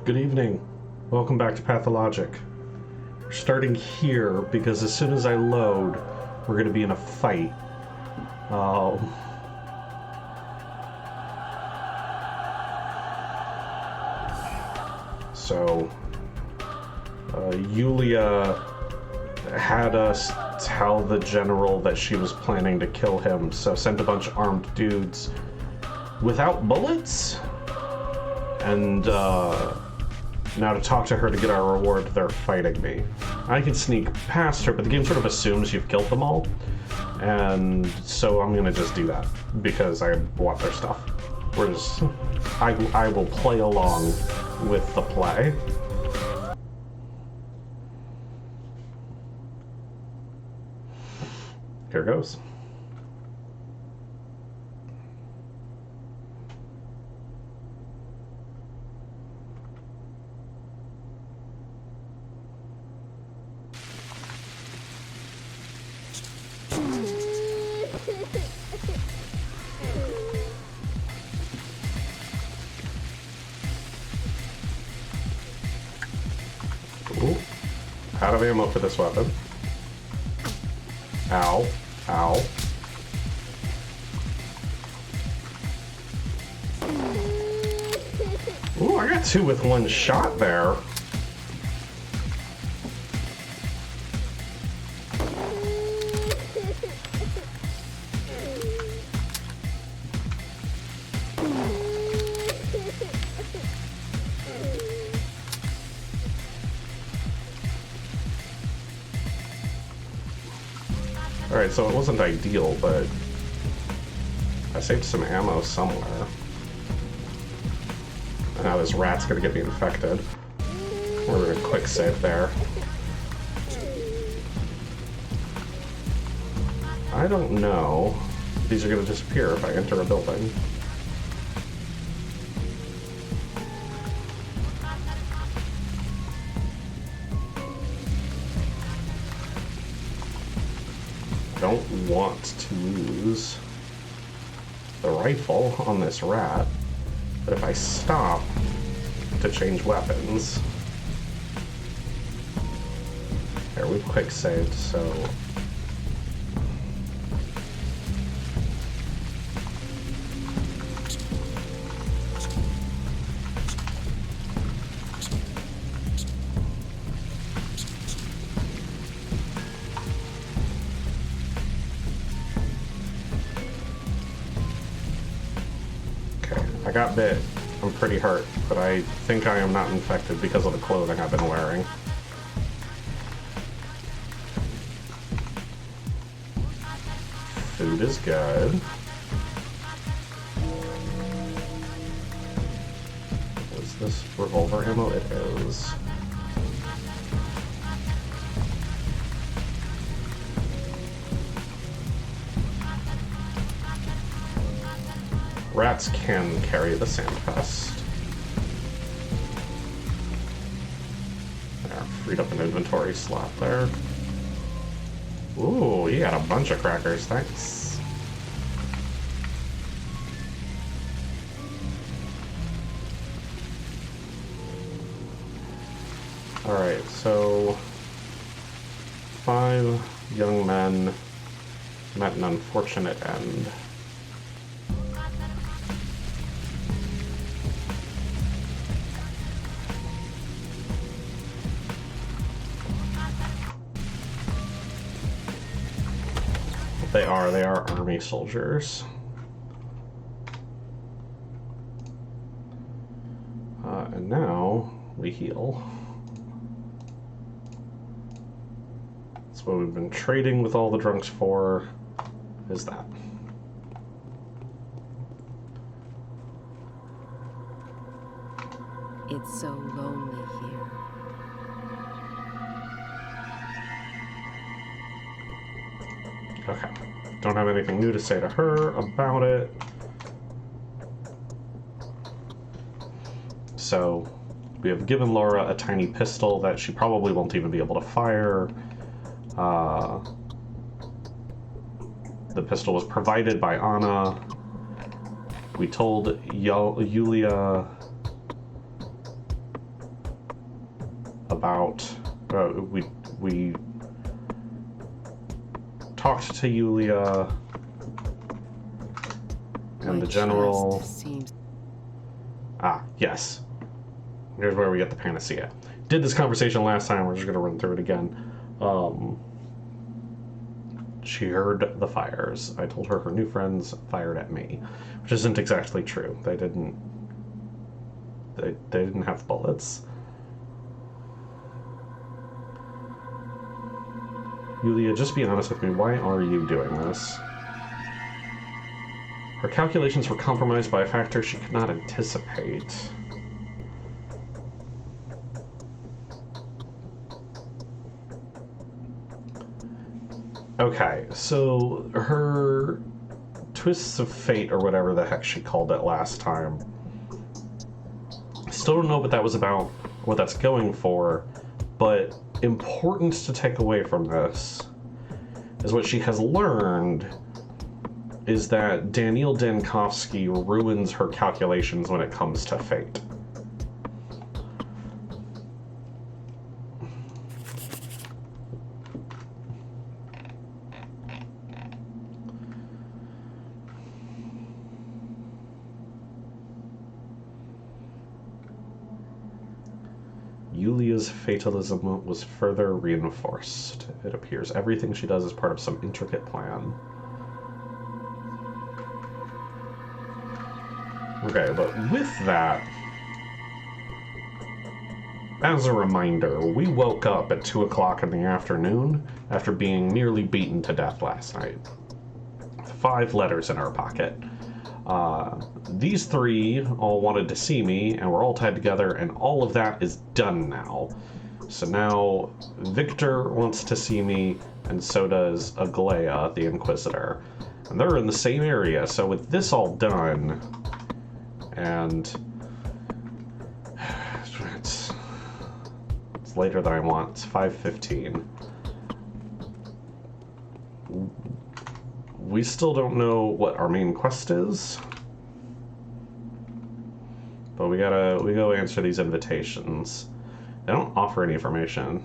Good evening. Welcome back to Pathologic. We're starting here because as soon as I load, we're going to be in a fight. Yulia had us tell the general that she was planning to kill him, so sent a bunch of armed dudes without bullets? And, now to talk to her to get our reward, they're fighting me. I can sneak past her, but the game sort of assumes you've killed them all. And so I'm gonna just do that, because I want their stuff. I will play along with the play. Here goes. Ooh, out of ammo for this weapon. Ow. Ow. Ooh, I got two with one shot there. Alright, so it wasn't ideal, but I saved some ammo somewhere. And now this rat's gonna get me infected. We're gonna quick save there. I don't know if these are gonna disappear if I enter a building. Don't want to lose the rifle on this rat, but if I stop to change weapons, here we've quick saved, so I got bit. I'm pretty hurt, but I think I am not infected because of the clothing I've been wearing. Food is good. Is this revolver ammo? It is. Rats can carry the sandpest. There, freed up an inventory slot there. Ooh, you got a bunch of crackers, thanks. Alright, so 5 young men met an unfortunate end. They are army soldiers. And now we heal. That's what we've been trading with all the drunks for, is that. It's so lonely here. Okay. Don't have anything new to say to her about it. So, we have given Laura a tiny pistol that she probably won't even be able to fire. The pistol was provided by Anna. We told Yulia about... we talked to Yulia and the general. Ah, yes. Here's where we get the panacea. Did this conversation last time, we're just gonna run through it again. She heard the fires. I told her new friends fired at me, which isn't exactly true. They didn't have bullets. Yulia, just be honest with me. Why are you doing this? Her calculations were compromised by a factor she could not anticipate. Okay, so her twists of fate, or whatever the heck she called it last time, still don't know what that was about, what that's going for, but important to take away from this is what she has learned is that Daniil Dankovsky ruins her calculations when it comes to fate. Yulia's fatalism was further reinforced. It appears everything she does is part of some intricate plan. Okay, but with that, as a reminder, we woke up at 2 o'clock in the afternoon after being nearly beaten to death last night. 5 letters in our pocket. These 3 all wanted to see me, and we're all tied together, and all of that is done now. So now Victor wants to see me, and so does Aglaya, the Inquisitor. And they're in the same area, so with this all done, and it's later than I want. It's 5:15. We still don't know what our main quest is, but we go answer these invitations. They don't offer any information.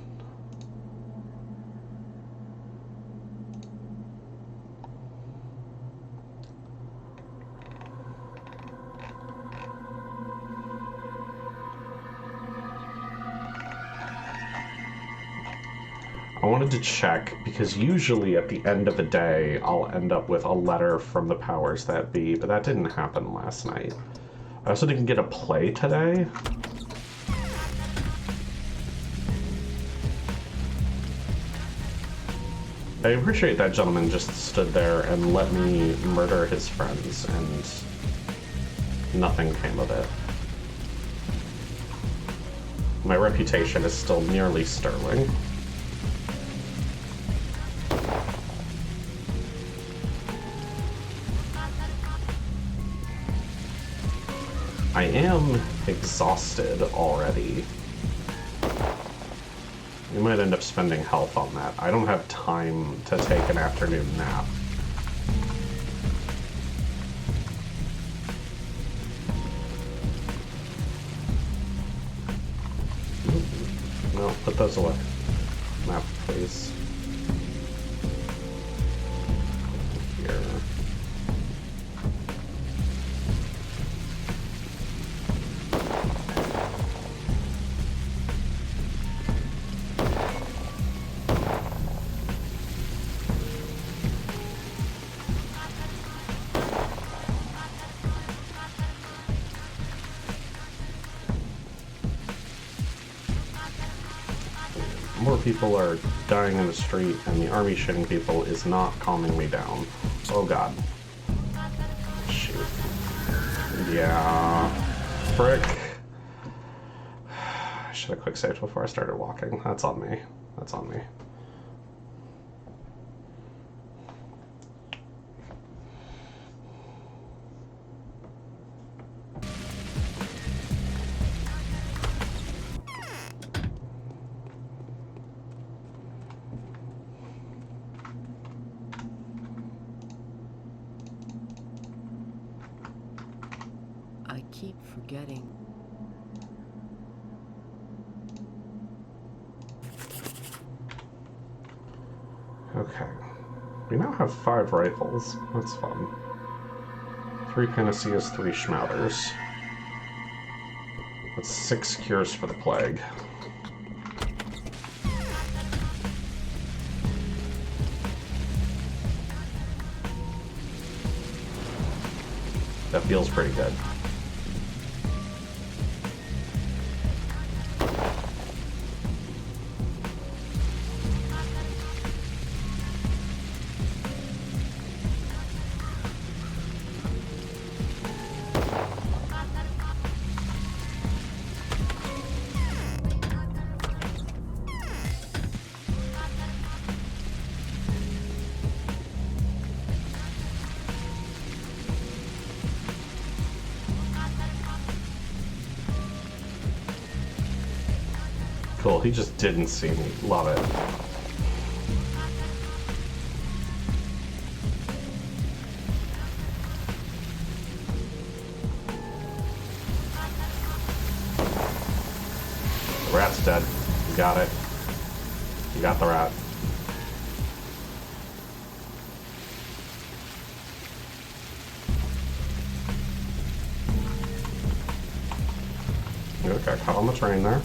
I wanted to check, because usually at the end of the day, I'll end up with a letter from the powers that be, but that didn't happen last night. I also didn't get a play today. I appreciate that gentleman just stood there and let me murder his friends, and nothing came of it. My reputation is still nearly sterling. I am exhausted already. We might end up spending health on that. I don't have time to take an afternoon nap. No, put those away. Map, please. Here. More people are dying in the street, and the army shooting people is not calming me down. Oh god. Shoot. Yeah. Frick. I should have quick saved before I started walking. That's on me. That's on me. I keep forgetting. Okay. We now have 5 rifles. That's fun. 3 panaceas, 3 schmauters. That's 6 cures for the plague. That feels pretty good. Cool, he just didn't see me. Love it. The rat's dead. You got it. You got the rat. You got caught on the train there.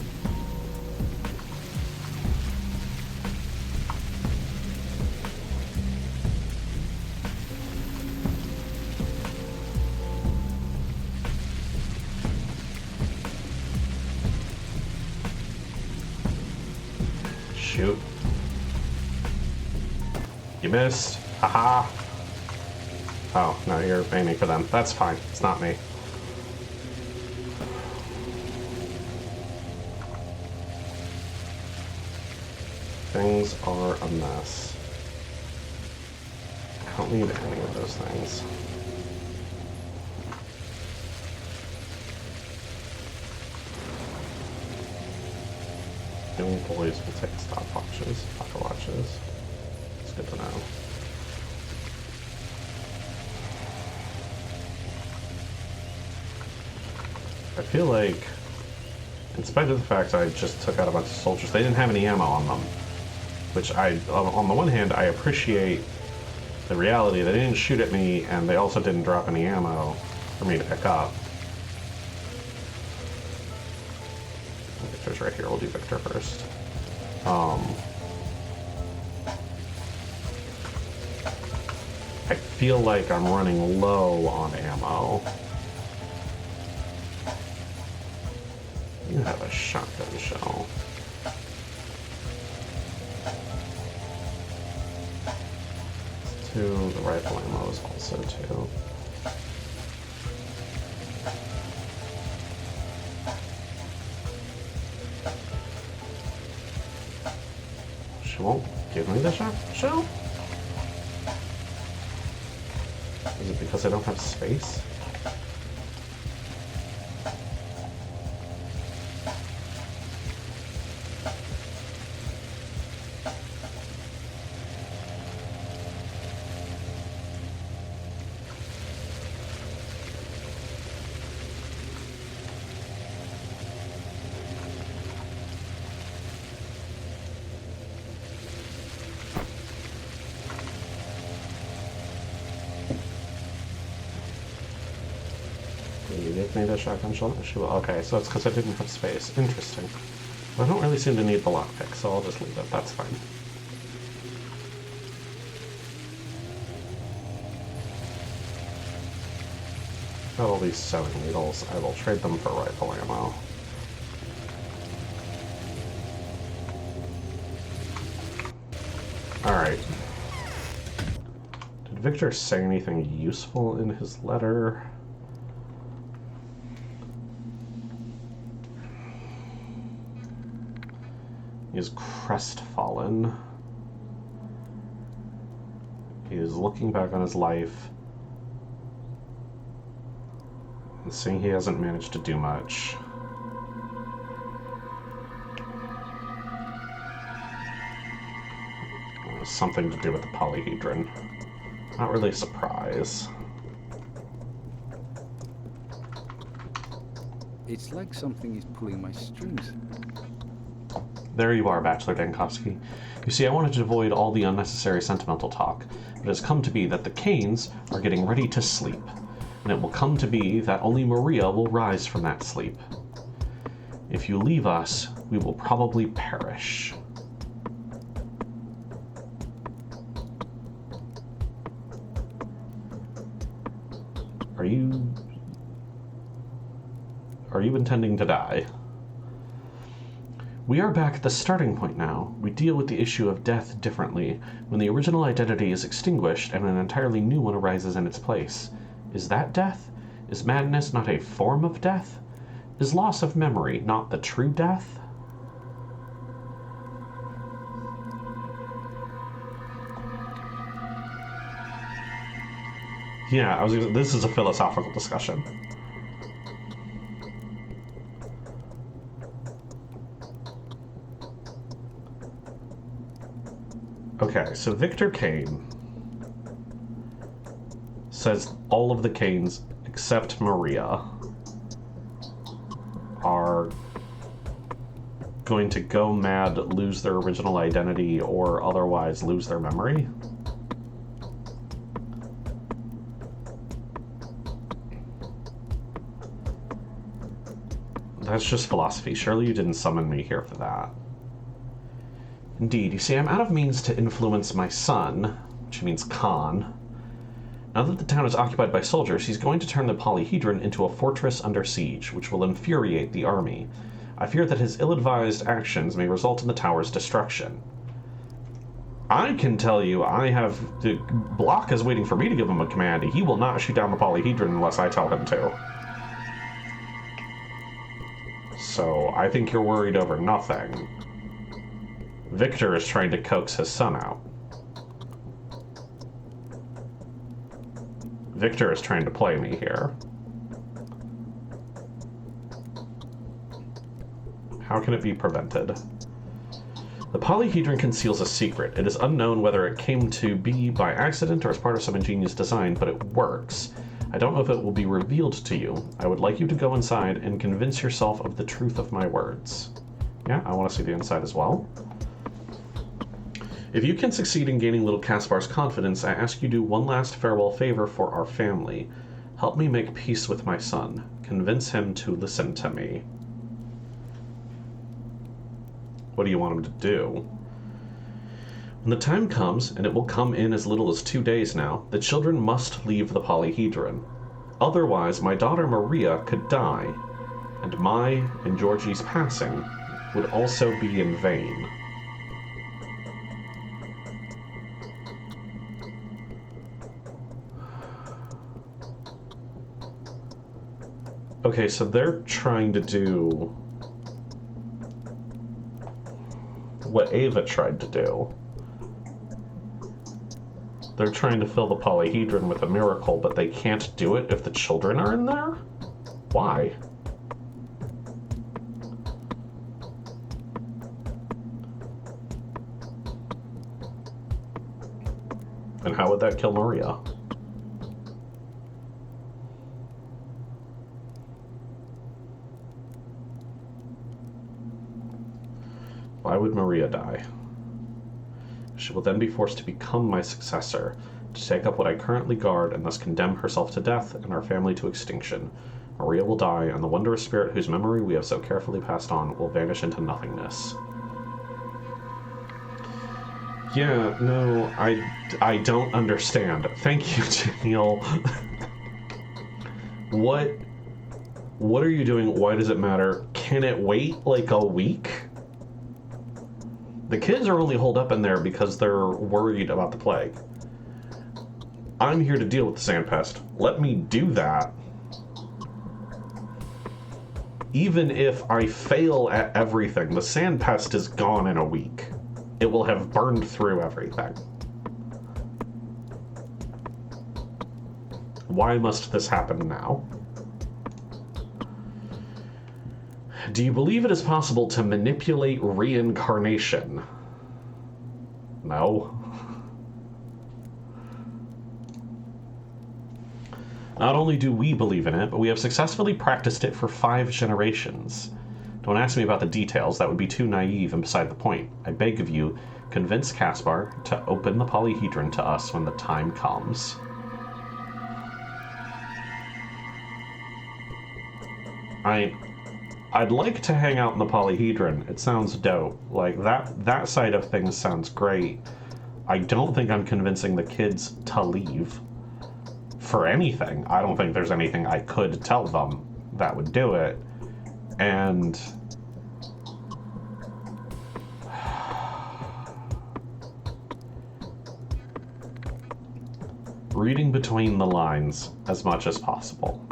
Shoot. You missed. Haha. Oh, no, you're aiming for them. That's fine. It's not me. Things are a mess. I don't need any of those things. Young boys will take stopwatches, pocket watches. It's good to know. I feel like, in spite of the fact I just took out a bunch of soldiers, they didn't have any ammo on them. Which on the one hand, I appreciate the reality that they didn't shoot at me, and they also didn't drop any ammo for me to pick up. Victor's right here. We'll do Victor first. I feel like I'm running low on ammo. You have a shotgun shell. Two. The rifle ammo is also 2. She won't give me the shell? Is it because I don't have space? You detonate a shotgun shell? Okay, so it's because I didn't have space. Interesting. I don't really seem to need the lockpick, so I'll just leave it. That's fine. Got all these sewing needles. I will trade them for rifle ammo. Alright. Did Victor say anything useful in his letter? He is crestfallen. He is looking back on his life and seeing he hasn't managed to do much. Something to do with the polyhedron. Not really a surprise. It's like something is pulling my strings. There you are, Bachelor Dankowski. You see, I wanted to avoid all the unnecessary sentimental talk, but it has come to be that the Kanes are getting ready to sleep, and it will come to be that only Maria will rise from that sleep. If you leave us, we will probably perish. Are you intending to die? We are back at the starting point now. We deal with the issue of death differently, when the original identity is extinguished and an entirely new one arises in its place. Is that death? Is madness not a form of death? Is loss of memory not the true death? Yeah, this is a philosophical discussion. Okay, so Victor Kane says all of the Kanes except Maria are going to go mad, lose their original identity, or otherwise lose their memory. That's just philosophy. Surely you didn't summon me here for that. Indeed. You see, I'm out of means to influence my son, which means Khan. Now that the town is occupied by soldiers, he's going to turn the polyhedron into a fortress under siege, which will infuriate the army. I fear that his ill-advised actions may result in the tower's destruction. I can tell you, the Block is waiting for me to give him a command. He will not shoot down the polyhedron unless I tell him to. So, I think you're worried over nothing. Victor is trying to coax his son out. Victor is trying to play me here. How can it be prevented? The polyhedron conceals a secret. It is unknown whether it came to be by accident or as part of some ingenious design, but it works. I don't know if it will be revealed to you. I would like you to go inside and convince yourself of the truth of my words. Yeah, I want to see the inside as well. If you can succeed in gaining little Caspar's confidence, I ask you to do one last farewell favor for our family. Help me make peace with my son. Convince him to listen to me. What do you want him to do? When the time comes, and it will come in as little as 2 days now, the children must leave the polyhedron. Otherwise, my daughter Maria could die, and my and Georgie's passing would also be in vain. Okay, so they're trying to do what Ava tried to do. They're trying to fill the polyhedron with a miracle, but they can't do it if the children are in there? Why? And how would that kill Maria? Why would Maria die? She will then be forced to become my successor, to take up what I currently guard and thus condemn herself to death and our family to extinction. Maria will die, and the wondrous spirit whose memory we have so carefully passed on will vanish into nothingness. Yeah, no, I don't understand. Thank you, Daniel. What are you doing? Why does it matter? Can it wait like a week? The kids are only holed up in there because they're worried about the plague. I'm here to deal with the sand pest. Let me do that. Even if I fail at everything, the sand pest is gone in a week. It will have burned through everything. Why must this happen now? Do you believe it is possible to manipulate reincarnation? No. Not only do we believe in it, but we have successfully practiced it for 5 generations. Don't ask me about the details, that would be too naive and beside the point. I beg of you, convince Caspar to open the polyhedron to us when the time comes. I'd like to hang out in the polyhedron. It sounds dope. Like, that side of things sounds great. I don't think I'm convincing the kids to leave for anything. I don't think there's anything I could tell them that would do it. And reading between the lines as much as possible.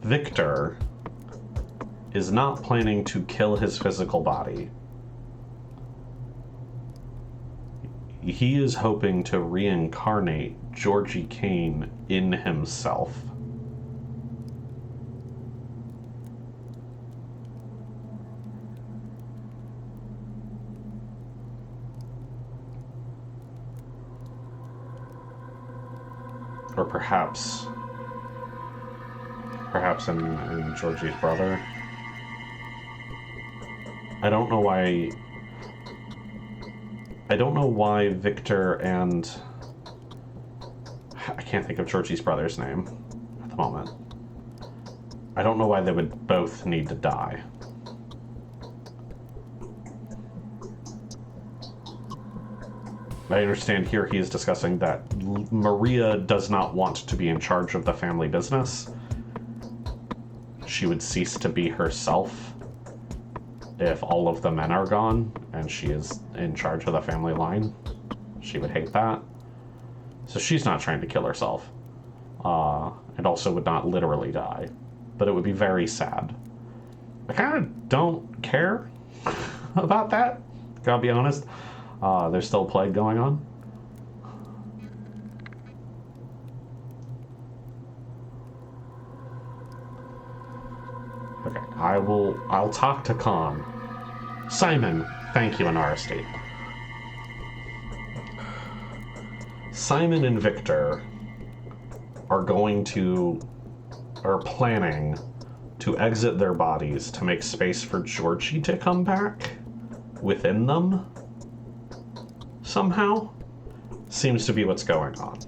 Victor is not planning to kill his physical body. He is hoping to reincarnate Georgie Kane in himself. Or perhaps in Georgie's brother. I don't know why Victor and I can't think of Georgie's brother's name at the moment. I don't know why they would both need to die. I understand here he is discussing that Maria does not want to be in charge of the family business. She would cease to be herself if all of the men are gone and she is in charge of the family line. She would hate that. So she's not trying to kill herself. And also would not literally die. But it would be very sad. I kind of don't care about that, gotta be honest. There's still a plague going on. Okay, I'll talk to Khan. Simon, thank you, Inarsti. Simon and Victor are planning to exit their bodies to make space for Georgie to come back within them. Somehow, seems to be what's going on.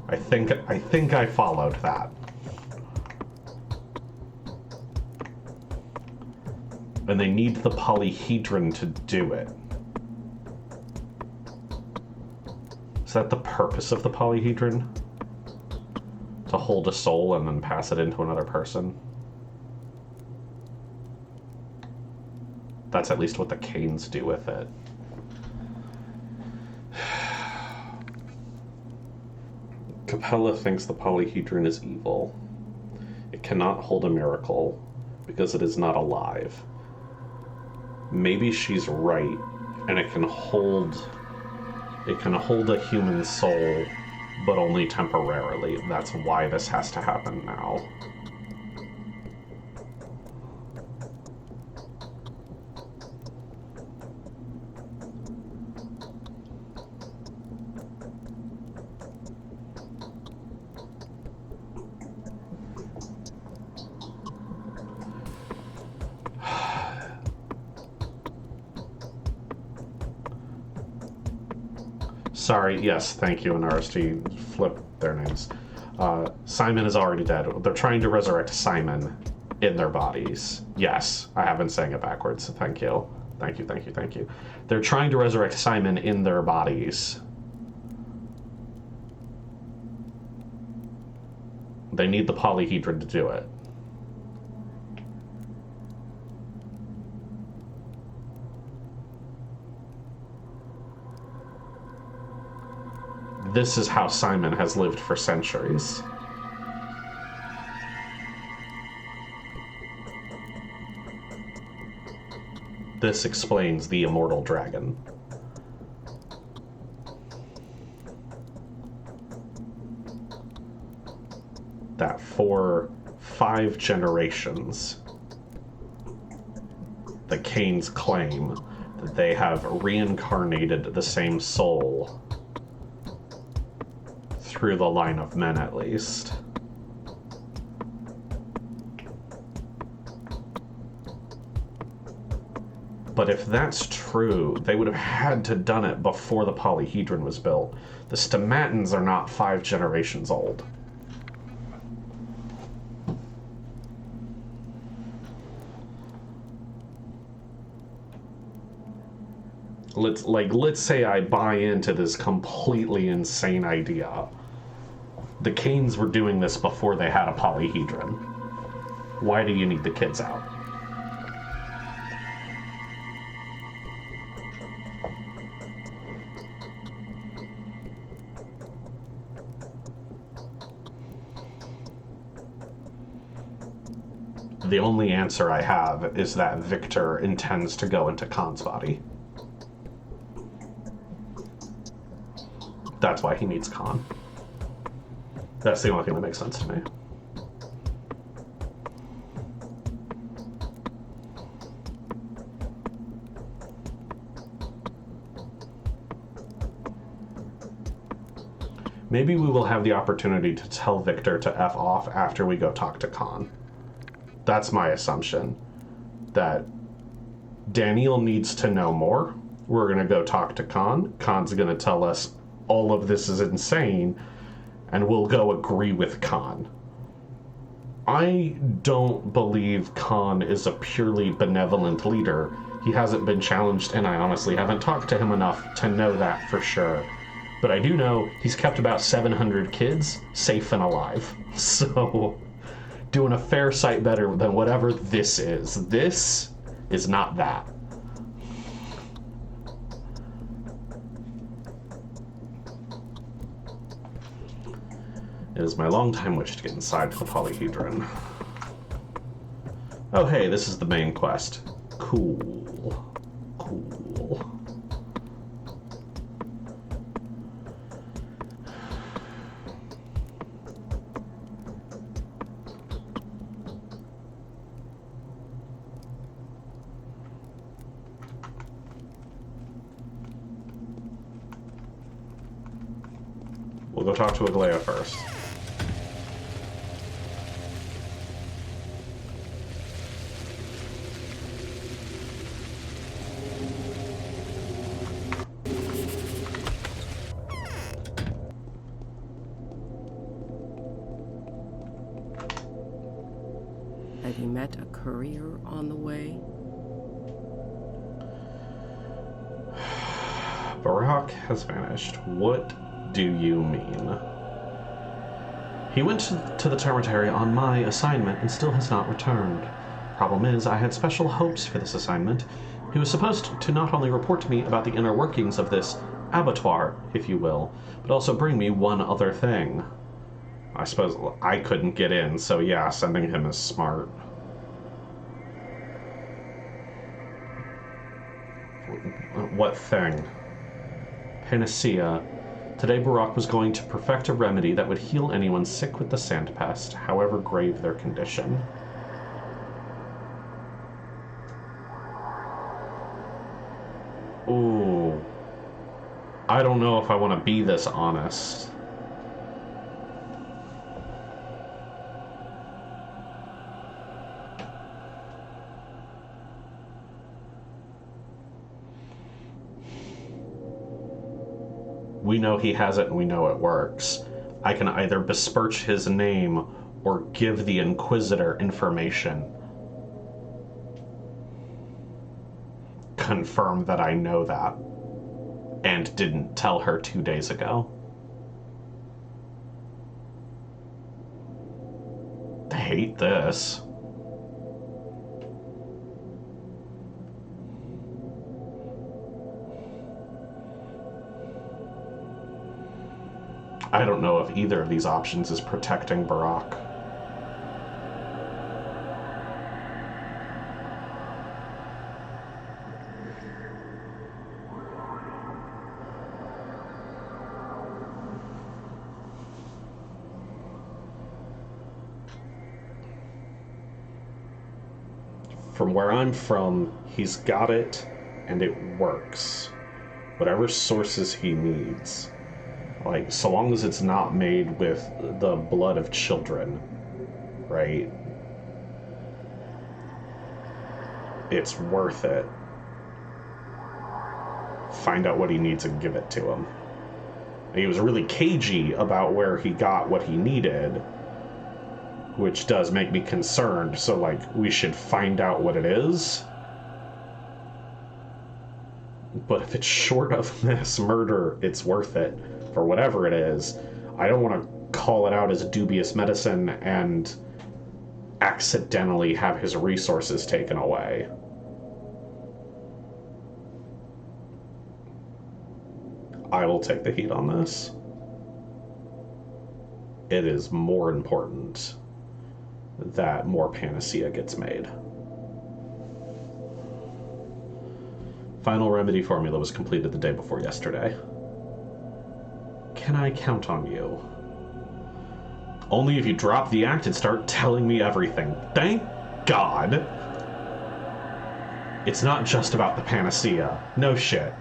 I think I followed that. And they need the polyhedron to do it. Is that the purpose of the polyhedron? To hold a soul and then pass it into another person? That's at least what the Canes do with it. Capella thinks the polyhedron is evil. It cannot hold a miracle because it is not alive. Maybe she's right, and it can hold a human soul, but only temporarily. That's why this has to happen now. Sorry, yes, thank you, Inarsti. Flip their names. Simon is already dead. They're trying to resurrect Simon in their bodies. Yes, I have been saying it backwards. Thank you. Thank you, thank you, thank you. They're trying to resurrect Simon in their bodies. They need the polyhedron to do it. This is how Simon has lived for centuries. This explains the immortal dragon. That for 5 generations, the Kanes claim that they have reincarnated the same soul through the line of men, at least. But if that's true, they would have had to done it before the polyhedron was built. The stomatins are not 5 generations old. Let's say I buy into this completely insane idea. The Kanes were doing this before they had a polyhedron. Why do you need the kids out? The only answer I have is that Victor intends to go into Khan's body. That's why he needs Khan. That's the only thing that makes sense to me. Maybe we will have the opportunity to tell Victor to F off after we go talk to Khan. That's my assumption. That Daniel needs to know more. We're going to go talk to Khan. Khan's going to tell us all of this is insane, and we'll go agree with Khan. I don't believe Khan is a purely benevolent leader. He hasn't been challenged, and I honestly haven't talked to him enough to know that for sure. But I do know he's kept about 700 kids safe and alive. So, doing a fair sight better than whatever this is. This is not that. It is my long-time wish to get inside the polyhedron. Oh hey, this is the main quest. Cool. Cool. We'll go talk to Aglaya first. Have you met a courier on the way? Barak has vanished. What do you mean? He went to the Termitary on my assignment and still has not returned. Problem is, I had special hopes for this assignment. He was supposed to not only report to me about the inner workings of this abattoir, if you will, but also bring me one other thing. I suppose I couldn't get in, so yeah, sending him is smart. What thing? Panacea. Today Barak was going to perfect a remedy that would heal anyone sick with the sand pest, however grave their condition. Ooh. I don't know if I want to be this honest. We know he has it and we know it works. I can either besmirch his name or give the Inquisitor information. Confirm that I know that and didn't tell her 2 days ago. I hate this. I don't know if either of these options is protecting Barack. From where I'm from, he's got it, and it works. Whatever sources he needs. Like, so long as it's not made with the blood of children, right? It's worth it. Find out what he needs and give it to him. He was really cagey about where he got what he needed, which does make me concerned, so, like, we should find out what it is. But if it's short of mass murder, it's worth it. For whatever it is, I don't want to call it out as dubious medicine and accidentally have his resources taken away. I will take the heat on this. It is more important that more Panacea gets made. Final remedy formula was completed the day before yesterday. Can I count on you? Only if you drop the act and start telling me everything. Thank God! It's not just about the Panacea. No shit.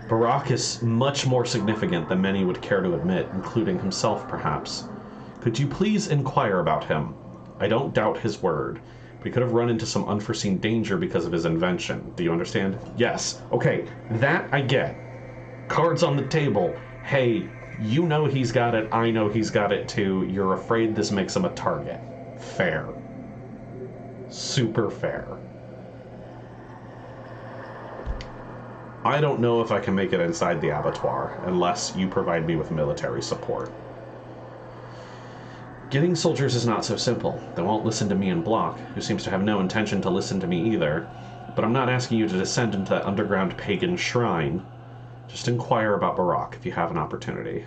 Barack is much more significant than many would care to admit, including himself, perhaps. Could you please inquire about him? I don't doubt his word. We could have run into some unforeseen danger because of his invention. Do you understand? Yes. Okay, that I get. Cards on the table. Hey, you know he's got it, I know he's got it too. You're afraid this makes him a target. Fair. Super fair. I don't know if I can make it inside the abattoir, unless you provide me with military support. Getting soldiers is not so simple. They won't listen to me and Block, who seems to have no intention to listen to me either. But I'm not asking you to descend into that underground pagan shrine. Just inquire about Barack if you have an opportunity.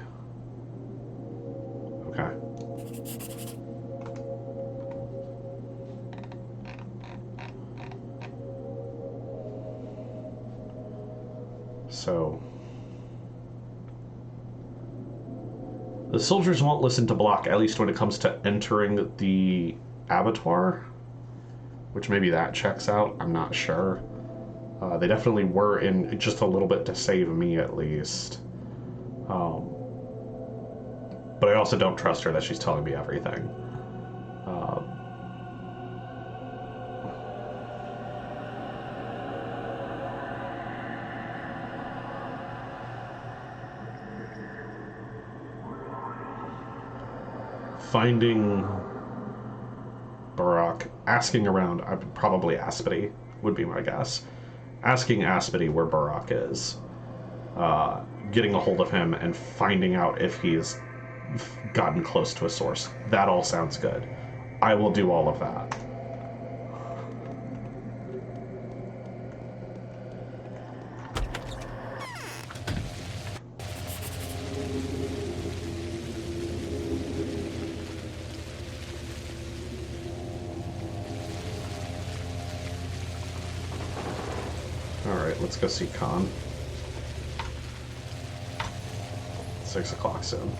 Okay. So... the soldiers won't listen to Block, at least when it comes to entering the abattoir. Which maybe that checks out, I'm not sure. They definitely were in just a little bit to save me, at least. But I also don't trust her that she's telling me everything. Finding Barack, asking around, probably Aspity would be my guess. Asking Aspity where Barack is, getting a hold of him and finding out if he's gotten close to a source. That all sounds good. I will do all of that. Let's go see Khan. 6 o'clock soon.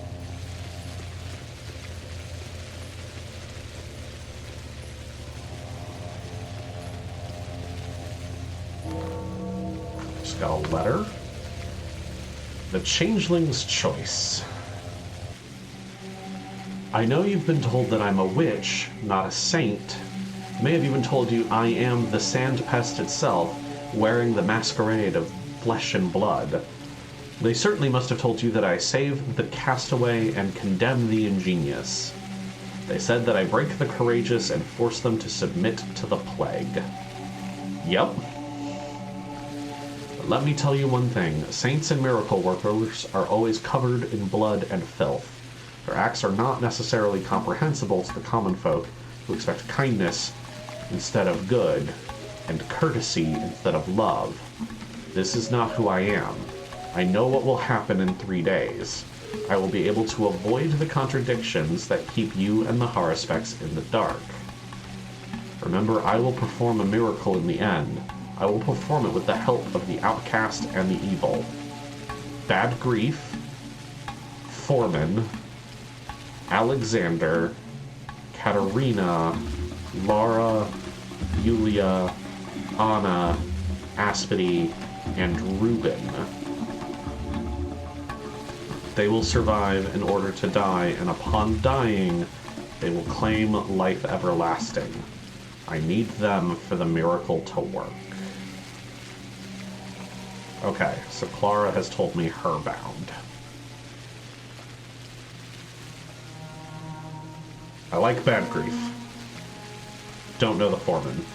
Just got a letter. The Changeling's Choice. I know you've been told that I'm a witch, not a saint. May have even told you I am the sand pest itself, wearing the masquerade of flesh and blood. They certainly must have told you that I save the castaway and condemn the ingenious. They said that I break the courageous and force them to submit to the plague. Yep. But let me tell you one thing. Saints and miracle workers are always covered in blood and filth. Their acts are not necessarily comprehensible to the common folk who expect kindness instead of good, and courtesy instead of love. This is not who I am. I know what will happen in 3 days. I will be able to avoid the contradictions that keep you and the Haruspecs in the dark. Remember, I will perform a miracle in the end. I will perform it with the help of the outcast and the evil. Bad Grief, Foreman, Alexander, Katerina, Laura, Yulia, Anna, Aspity, and Reuben. They will survive in order to die, and upon dying, they will claim life everlasting. I need them for the miracle to work. Okay, so Clara has told me her bound. I like Bad Grief. Don't know the foreman.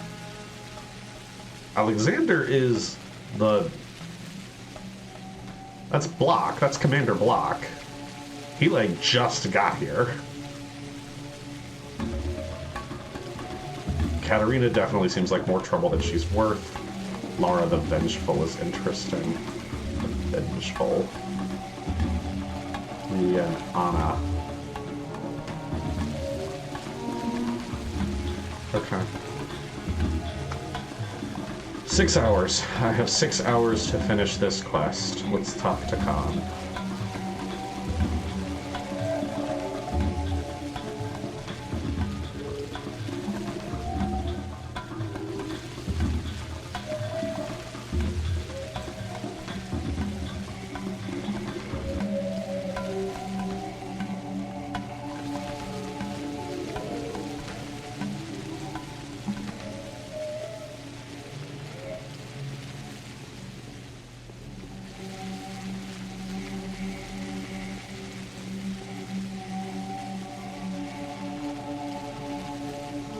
Alexander is the... That's Block. That's Commander Block. He, like, just got here. Katerina definitely seems like more trouble than she's worth. Laura the Vengeful is interesting. The Vengeful. Leah and Anna. Okay. 6 hours. I have 6 hours to finish this quest. Let's talk to Khan.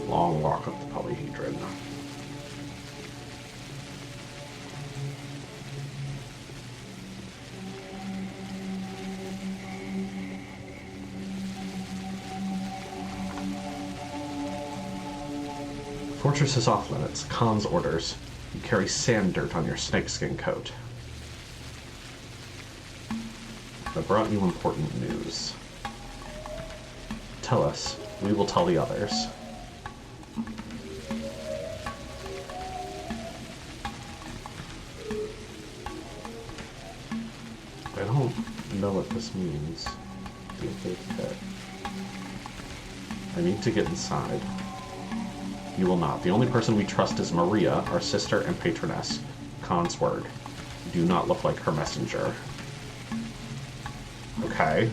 Long walk up the polyhedron. Fortress is off limits. Khan's orders. You carry sand dirt on your snakeskin coat. I brought you important news. Tell us. We will tell the others. I don't know what this means. I need to get inside. You will not. The only person we trust is Maria, our sister and patroness. Khan's word. You do not look like her messenger. Okay.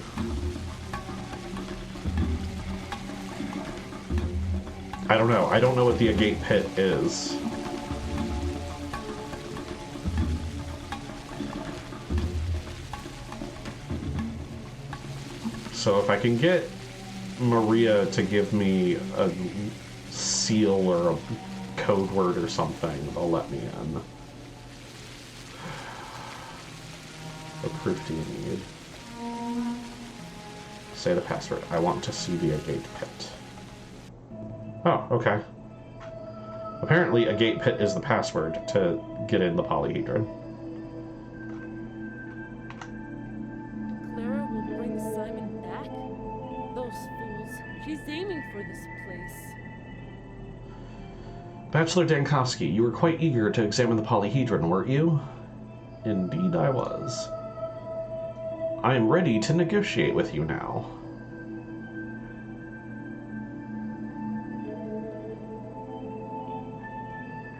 I don't know. I don't know what the agate pit is. So if I can get Maria to give me a seal or a code word or something, they'll let me in. What proof do you need? Say the password. I want to see the agate pit. Oh, okay. Apparently a gate pit is the password to get in the polyhedron. Clara will bring Simon back? Those fools. She's aiming for this place. Bachelor Dankowski, you were quite eager to examine the polyhedron, weren't you? Indeed I was. I am ready to negotiate with you now.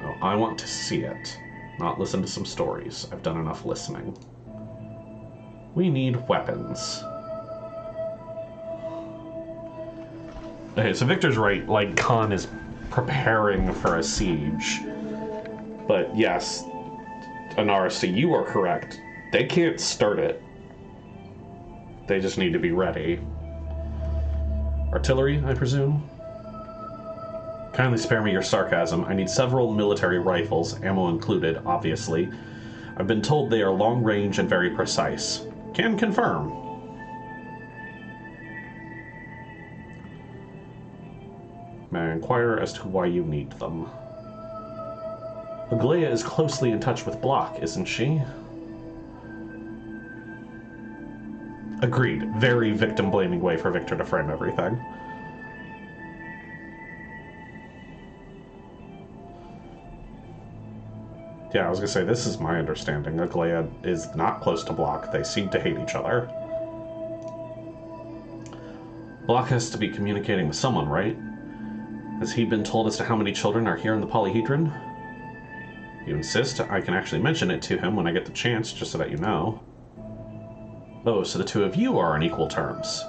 Oh, I want to see it, not listen to some stories. I've done enough listening. We need weapons. Okay, so Victor's right, like, Khan is preparing for a siege. But yes, Anarasi, you are correct. They can't start it. They just need to be ready. Artillery, I presume? Kindly spare me your sarcasm. I need several military rifles, ammo included, obviously. I've been told they are long range and very precise. Can confirm. May I inquire as to why you need them? Aglaia is closely in touch with Block, isn't she? Agreed. Very victim-blaming way for Victor to frame everything. Yeah, I was gonna say, this is my understanding. Aglaia is not close to Block. They seem to hate each other. Block has to be communicating with someone, right? Has he been told as to how many children are here in the polyhedron? You insist? I can actually mention it to him when I get the chance, just so that you know. Oh, so the two of you are on equal terms.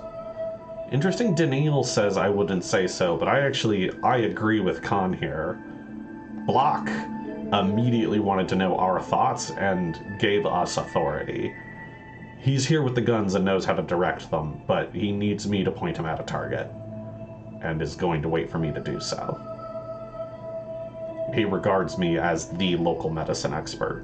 Interesting Daniil says I wouldn't say so, but I agree with Khan here. Block immediately wanted to know our thoughts and gave us authority. He's here with the guns and knows how to direct them, but he needs me to point him at a target, and is going to wait for me to do so. He regards me as the local medicine expert.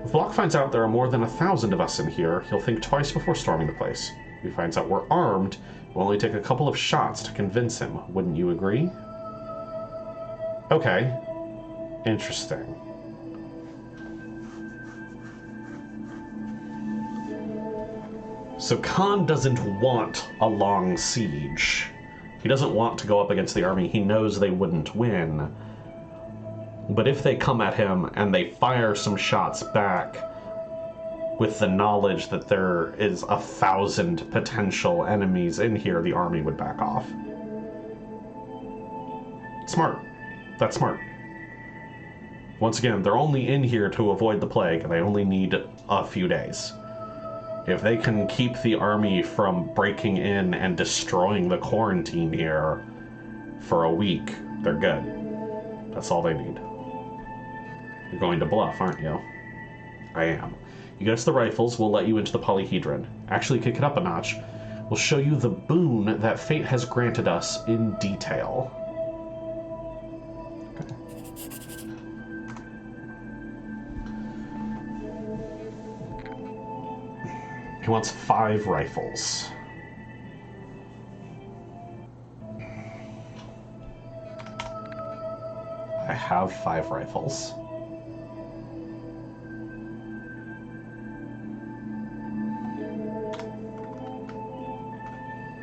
If Block finds out there are more than 1,000 of us in here, he'll think twice before storming the place. If he finds out we're armed, it will only take a couple of shots to convince him. Wouldn't you agree? Okay. Interesting. So Khan doesn't want a long siege. He doesn't want to go up against the army. He knows they wouldn't win. But if they come at him and they fire some shots back with the knowledge that there is 1,000 potential enemies in here, the army would back off. Smart. That's smart. Once again, they're only in here to avoid the plague, and they only need a few days. If they can keep the army from breaking in and destroying the quarantine here for a week, they're good. That's all they need. You're going to bluff, aren't you? I am. You get us the rifles, we'll let you into the polyhedron. Actually, kick it up a notch. We'll show you the boon that fate has granted us in detail. Okay. He wants 5 rifles. I have 5 rifles.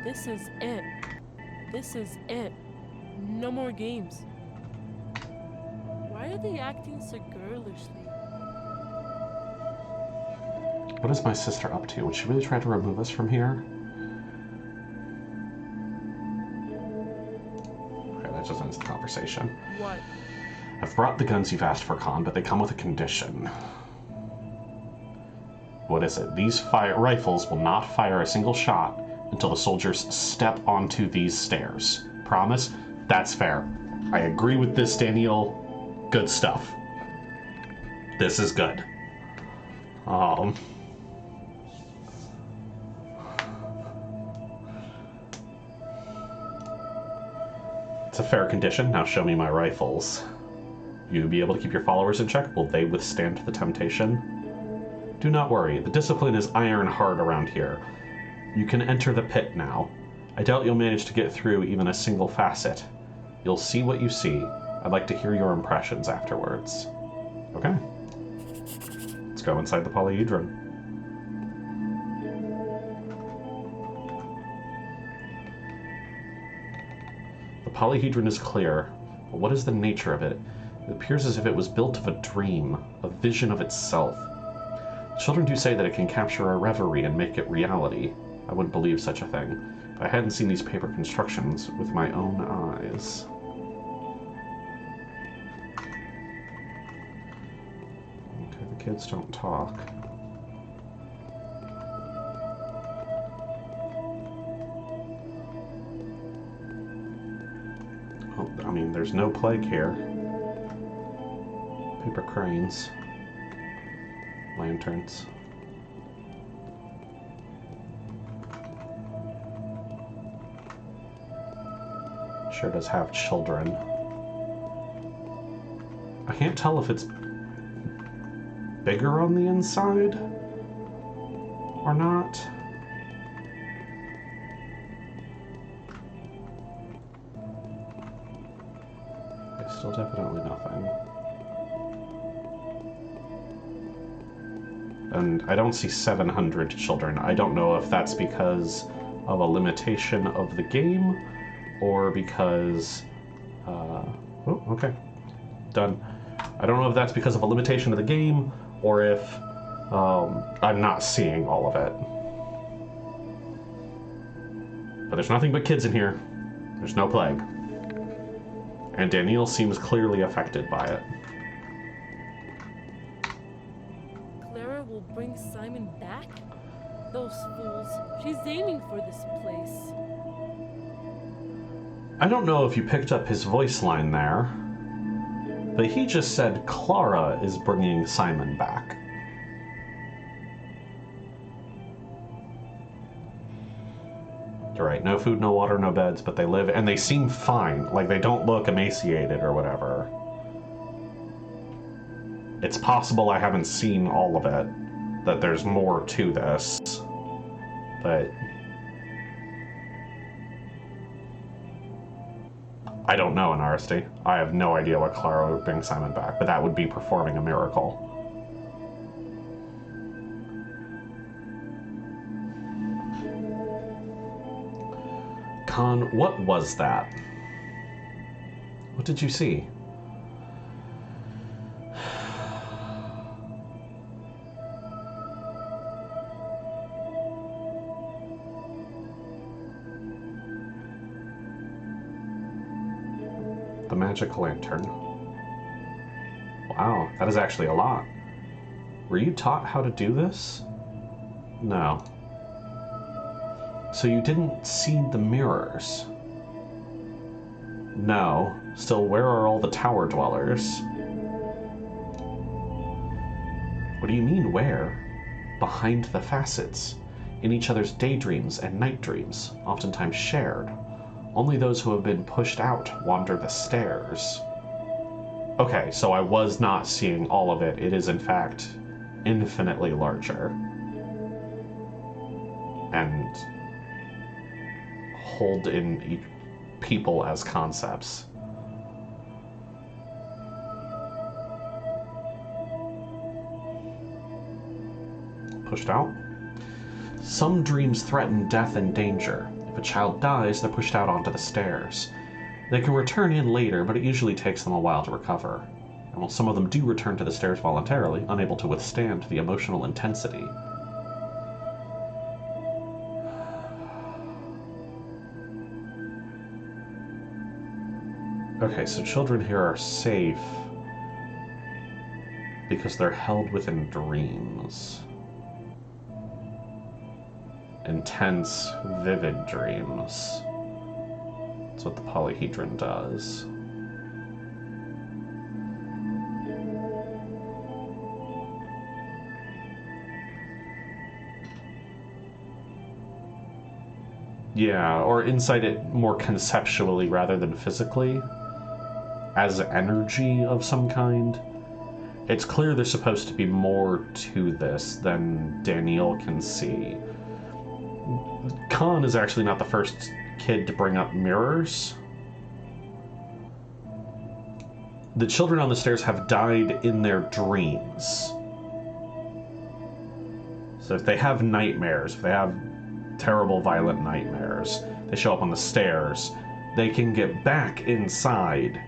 This is it. This is it. No more games. Why are they acting so girlishly? What is my sister up to? Would she really try to remove us from here? Okay, that just ends the conversation. What? I've brought the guns you've asked for, Khan, but they come with a condition. What is it? These rifles will not fire a single shot until the soldiers step onto these stairs. Promise? That's fair. I agree with this, Daniel. Good stuff. This is good. It's a fair condition. Now show me my rifles. You be able to keep your followers in check? Will they withstand the temptation? Do not worry. The discipline is iron hard around here. You can enter the pit now. I doubt you'll manage to get through even a single facet. You'll see what you see. I'd like to hear your impressions afterwards. Okay. Let's go inside the polyhedron. The polyhedron is clear, but what is the nature of it? It appears as if it was built of a dream, a vision of itself. Children do say that it can capture a reverie and make it reality. I wouldn't believe such a thing. But I hadn't seen these paper constructions with my own eyes. Okay, the kids don't talk. Oh, I mean, there's no plague here. Paper cranes. Lanterns. Sure does have children. I can't tell if it's bigger on the inside or not. There's still definitely nothing. And I don't see 700 children. I don't know if that's because of a limitation of the game or because... oh, okay. Done. I don't know if that's because of a limitation of the game or if I'm not seeing all of it. But there's nothing but kids in here. There's no plague. And Danielle seems clearly affected by it. Clara will bring Simon back? Those fools. She's aiming for this place. I don't know if you picked up his voice line there, but he just said Clara is bringing Simon back. You're right, no food, no water, no beds, but they live, and they seem fine. Like, they don't look emaciated or whatever. It's possible I haven't seen all of it, that there's more to this, but... I don't know in RSD. I have no idea what Clara would bring Simon back, but that would be performing a miracle. Con, what was that? What did you see? The magic lantern. Wow, that is actually a lot. Were you taught how to do this? No. So you didn't see the mirrors? No. Still, where are all the tower dwellers? What do you mean, where? Behind the facets. In each other's daydreams and night dreams, oftentimes shared. Only those who have been pushed out wander the stairs. Okay, so I was not seeing all of it. It is, in fact, infinitely larger. And hold in people as concepts. Pushed out? Some dreams threaten death and danger. If a child dies, they're pushed out onto the stairs. They can return in later, but it usually takes them a while to recover. And while some of them do return to the stairs voluntarily, unable to withstand the emotional intensity. Okay, so children here are safe because they're held within dreams. Intense, vivid dreams. That's what the polyhedron does. Yeah, or insight it more conceptually rather than physically, as energy of some kind. It's clear there's supposed to be more to this than Danielle can see. Khan is actually not the first kid to bring up mirrors. The children on the stairs have died in their dreams. So if they have nightmares, if they have terrible violent nightmares, they show up on the stairs, they can get back inside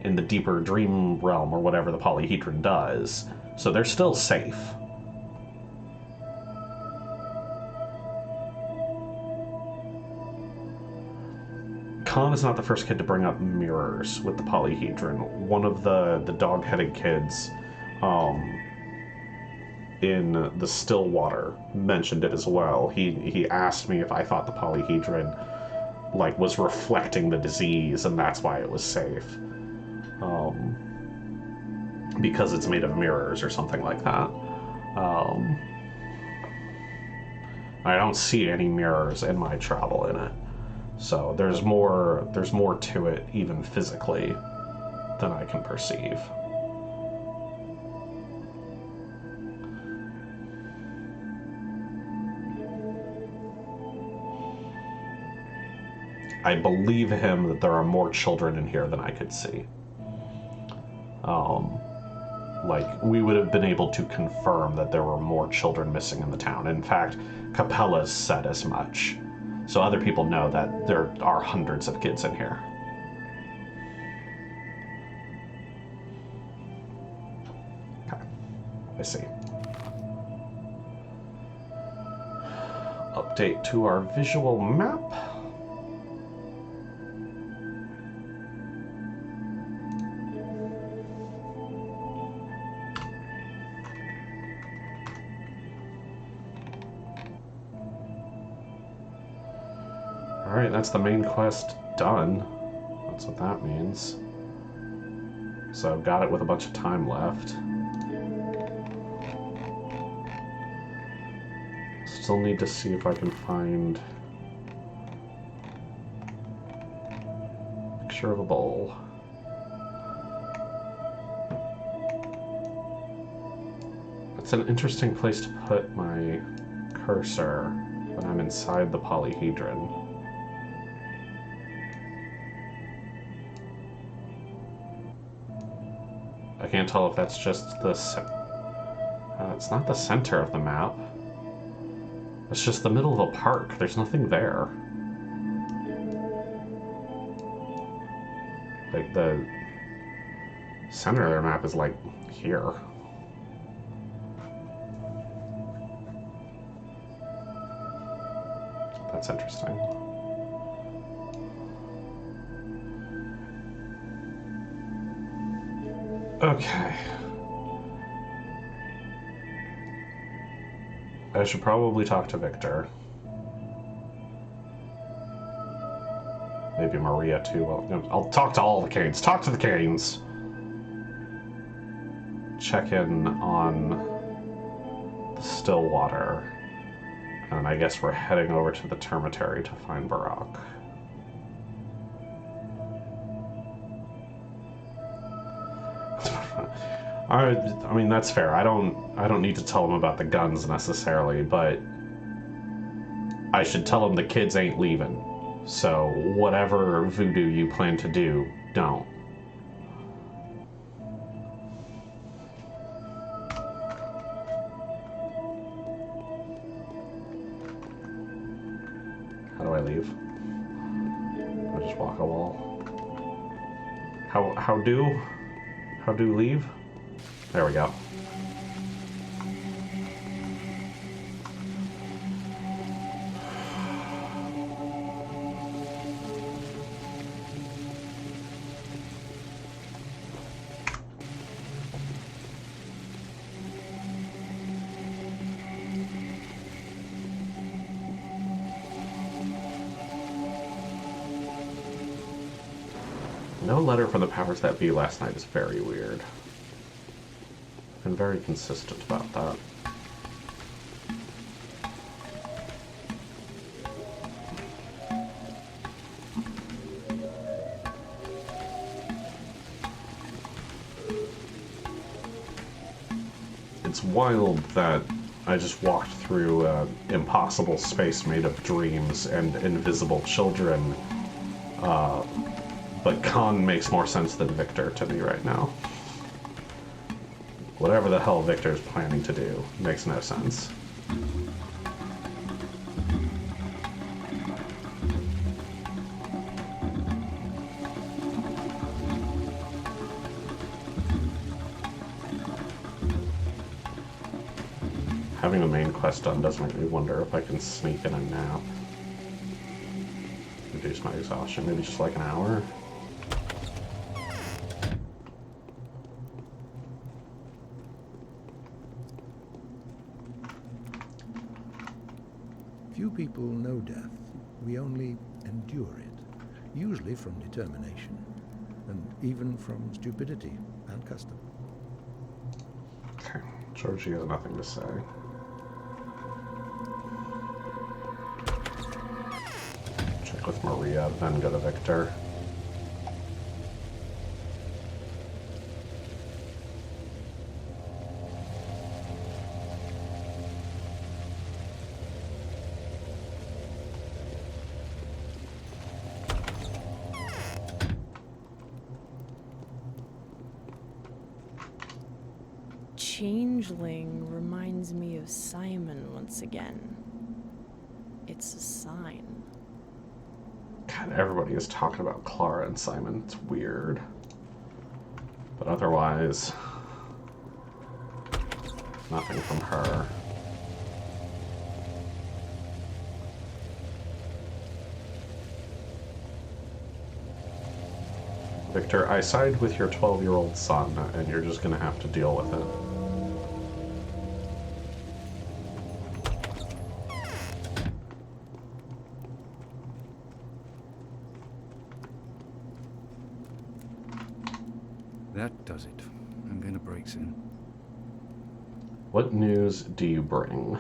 in the deeper dream realm or whatever the polyhedron does. So they're still safe. Khan is not the first kid to bring up mirrors with the polyhedron. One of the dog-headed kids in the Stillwater mentioned it as well. He asked me if I thought the polyhedron was reflecting the disease and that's why it was safe. because it's made of mirrors or something like that. I don't see any mirrors in my travel in it. So there's more to it, even physically, than I can perceive. I believe him that there are more children in here than I could see. Like, we would have been able to confirm that there were more children missing in the town. In fact, Capella's said as much. So other people know that there are hundreds of kids in here. Okay, I see. Update to our visual map. Alright, that's the main quest done. That's what that means. So I've got it with a bunch of time left. Still need to see if I can find a picture of a bowl. It's an interesting place to put my cursor when I'm inside the polyhedron. I can't tell if that's just the... it's not the center of the map. It's just the middle of a park. There's nothing there. Like, the center of their map is, like, here. That's interesting. Okay. I should probably talk to Victor. Maybe Maria too. I'll talk to all the Canes. Talk to the Canes! Check in on the Stillwater. And I guess we're heading over to the Termitary to find Barak. I mean, that's fair. I don't need to tell him about the guns necessarily, but I should tell him the kids ain't leaving. So whatever voodoo you plan to do, don't. How do I leave? I just walk a wall. How do leave? There we go. No letter from the powers that be last night is very weird. Been very consistent about that. It's wild that I just walked through an impossible space made of dreams and invisible children, but Khan makes more sense than Victor to me right now. Whatever the hell Victor's planning to do makes no sense. Having a main quest done does make me wonder if I can sneak in a nap. Reduce my exhaustion, maybe just like an hour? Few people know death. We only endure it, usually from determination, and even from stupidity and custom. Okay, Georgie has nothing to say. Check with Maria, then go to Victor. Changeling reminds me of Simon once again. It's a sign. God, everybody is talking about Clara and Simon. It's weird. But otherwise, nothing from her. Victor, I side with your 12-year-old son, and you're just gonna have to deal with it. That does it. I'm going to break soon. What news do you bring?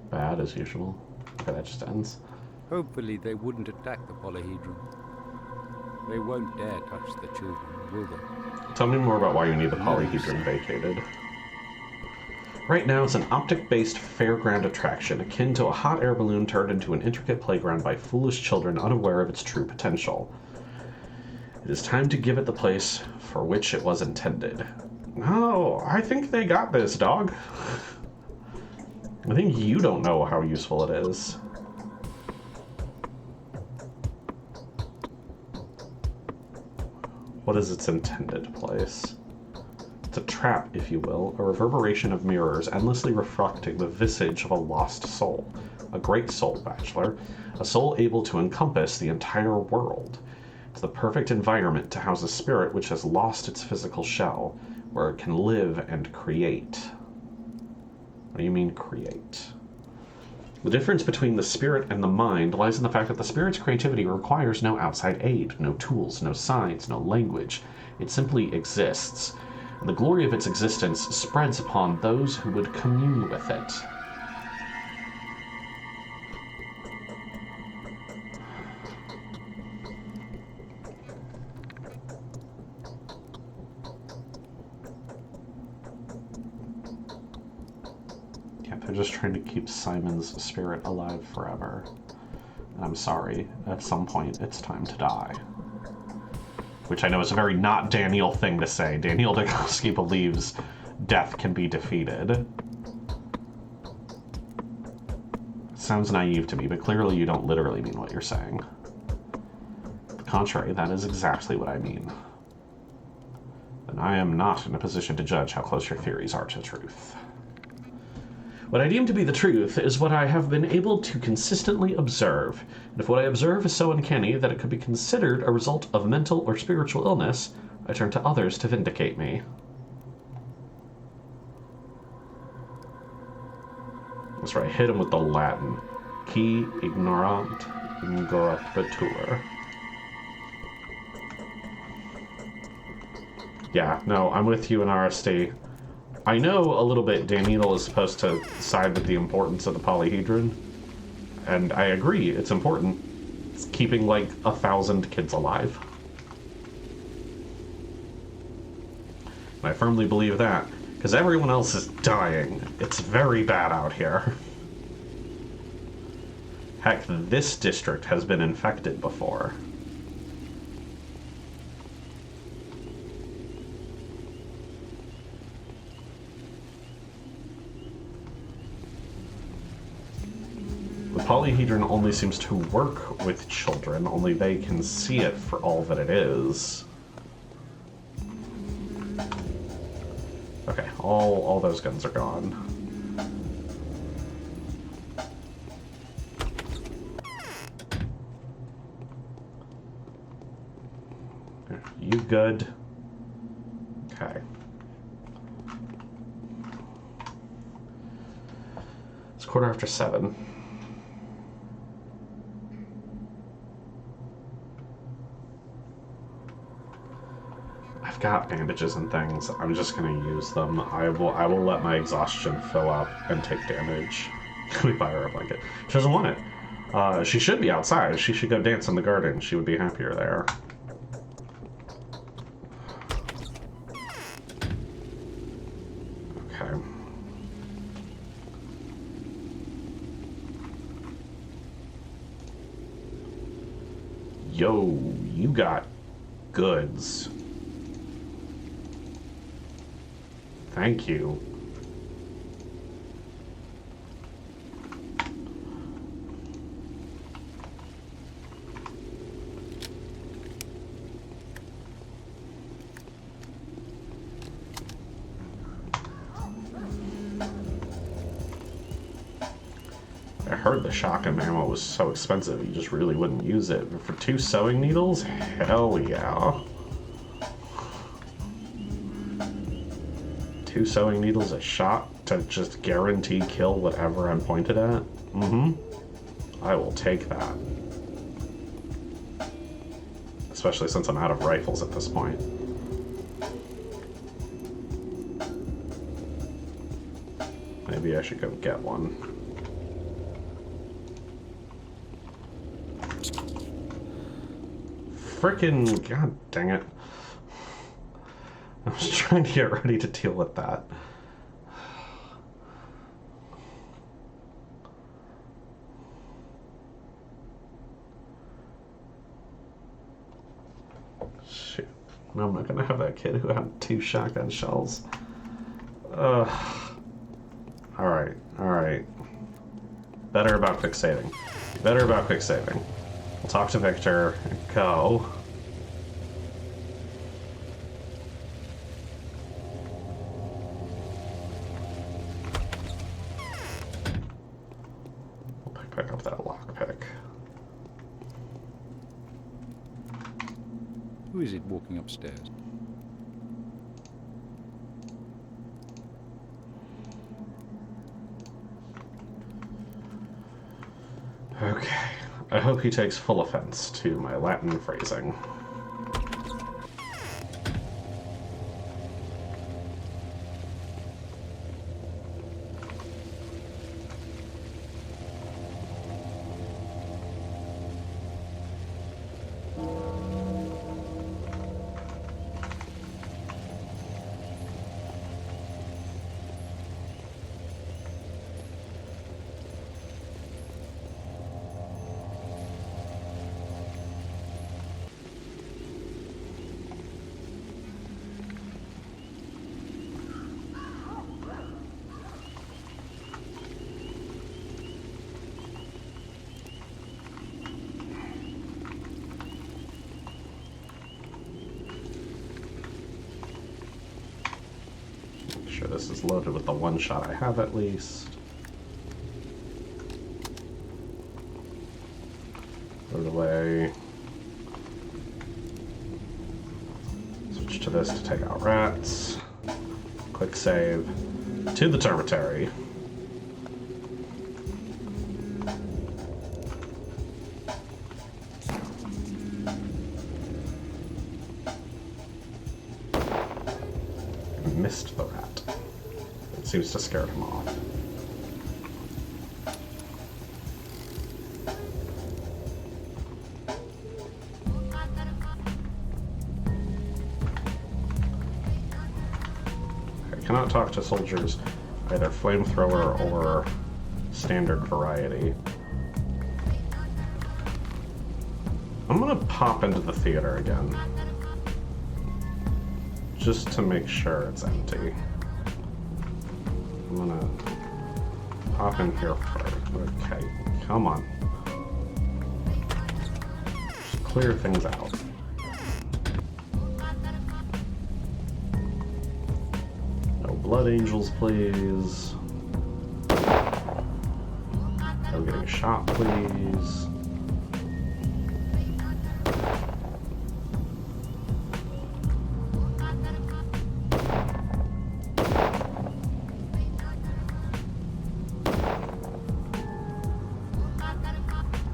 Bad as usual. Okay, that just ends. Hopefully they wouldn't attack the polyhedron. They won't dare touch the children, will they? Tell me more about why you need the polyhedron vacated. Right now, it's an optic-based fairground attraction, akin to a hot air balloon turned into an intricate playground by foolish children unaware of its true potential. It is time to give it the place for which it was intended. No, I think they got this, dog. I think you don't know how useful it is. What is its intended place? It's a trap, if you will, a reverberation of mirrors endlessly reflecting the visage of a lost soul. A great soul, Bachelor. A soul able to encompass the entire world. It's the perfect environment to house a spirit which has lost its physical shell, where it can live and create. What do you mean, create? The difference between the spirit and the mind lies in the fact that the spirit's creativity requires no outside aid, no tools, no signs, no language. It simply exists. And the glory of its existence spreads upon those who would commune with it. They're just trying to keep Simon's spirit alive forever. And I'm sorry, at some point it's time to die. Which I know is a very not Daniel thing to say. Daniel Degowski believes death can be defeated. Sounds naive to me, but clearly you don't literally mean what you're saying. To the contrary, that is exactly what I mean. And I am not in a position to judge how close your theories are to truth. What I deem to be the truth is what I have been able to consistently observe, and if what I observe is so uncanny that it could be considered a result of mental or spiritual illness, I turn to others to vindicate me. That's right, hit him with the Latin. Qui ignorant ingoratitur. Yeah, no, I'm with you in RST. I know a little bit Daniel is supposed to side with the importance of the polyhedron, and I agree, it's important. It's keeping like 1,000 kids alive. And I firmly believe that, because everyone else is dying. It's very bad out here. Heck, this district has been infected before. The polyhedron only seems to work with children, only they can see it for all that it is. Okay, all those guns are gone. You good? Okay. It's 7:15. I've got bandages and things. I'm just gonna use them. I will let my exhaustion fill up and take damage. We buy her a blanket. She doesn't want it. She should be outside. She should go dance in the garden. She would be happier there. Okay. Yo, you got goods. Thank you. I heard the shotgun ammo was so expensive, you just really wouldn't use it. But for 2 sewing needles? Hell yeah. 2 sewing needles a shot to just guarantee kill whatever I'm pointed at? Mm-hmm. I will take that. Especially since I'm out of rifles at this point. Maybe I should go get one. Frickin' god dang it. I was trying to get ready to deal with that. Shoot. No, I'm not gonna have that kid who had 2 shotgun shells. Alright, alright. Better about quick saving. Better about quick saving. We'll talk to Victor and go. We'll pick up that lockpick. Who is it walking upstairs? Okay. I hope he takes full offense to my Latin phrasing. Sure this is loaded with the 1 shot I have at least. Put it away. Switch to this to take out rats. Quick save. To the dormitory. Missed the rat. It seems to scare him off. I cannot talk to soldiers, either flamethrower or standard variety. I'm gonna pop into the theater again. Just to make sure it's empty. I'm gonna pop in here first. Okay, come on. Just clear things out. No blood angels, please. No getting shot, please.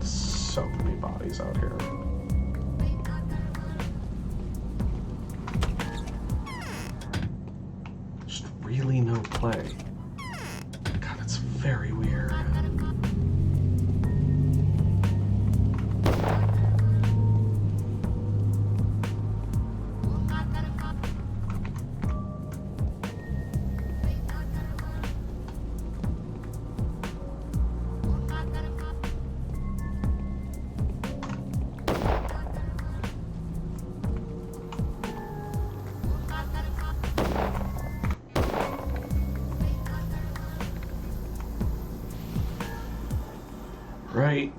So many bodies out here. really no play. God, it's very weird. Right.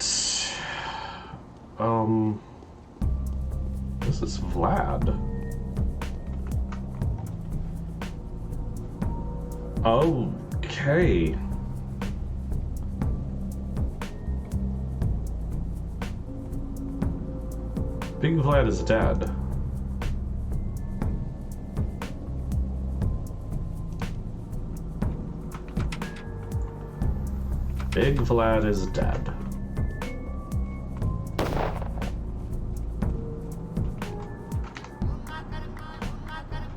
This is Vlad. Okay. Big Vlad is dead. Big Vlad is dead.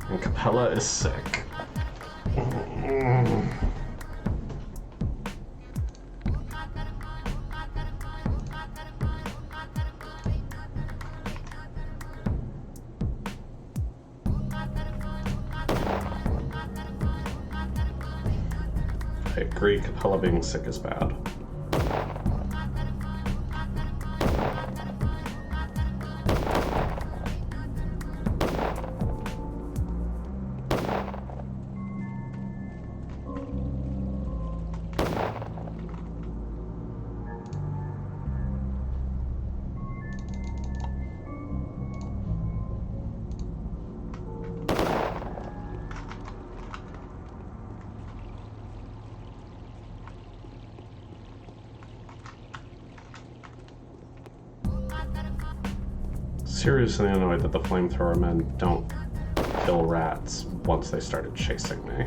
And Capella is sick. I agree, Capella being sick is bad. Seriously annoyed that the flamethrower men don't kill rats once they started chasing me.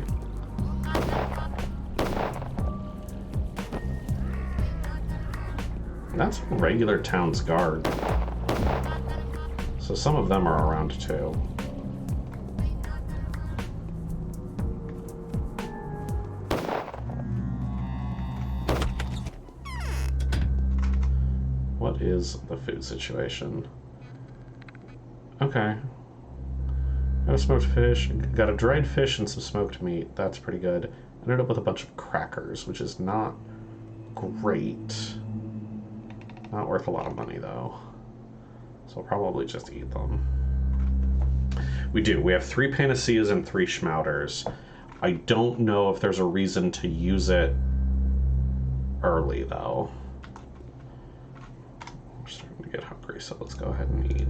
That's regular town's guard. So some of them are around too. What is the food situation? Okay. Got a smoked fish, got a dried fish and some smoked meat. That's pretty good. Ended up with a bunch of crackers, which is not great. Not worth a lot of money, though. So I'll probably just eat them. We do. We have 3 panaceas and 3 schmouters. I don't know if there's a reason to use it early, though. I'm starting to get hungry, so let's go ahead and eat.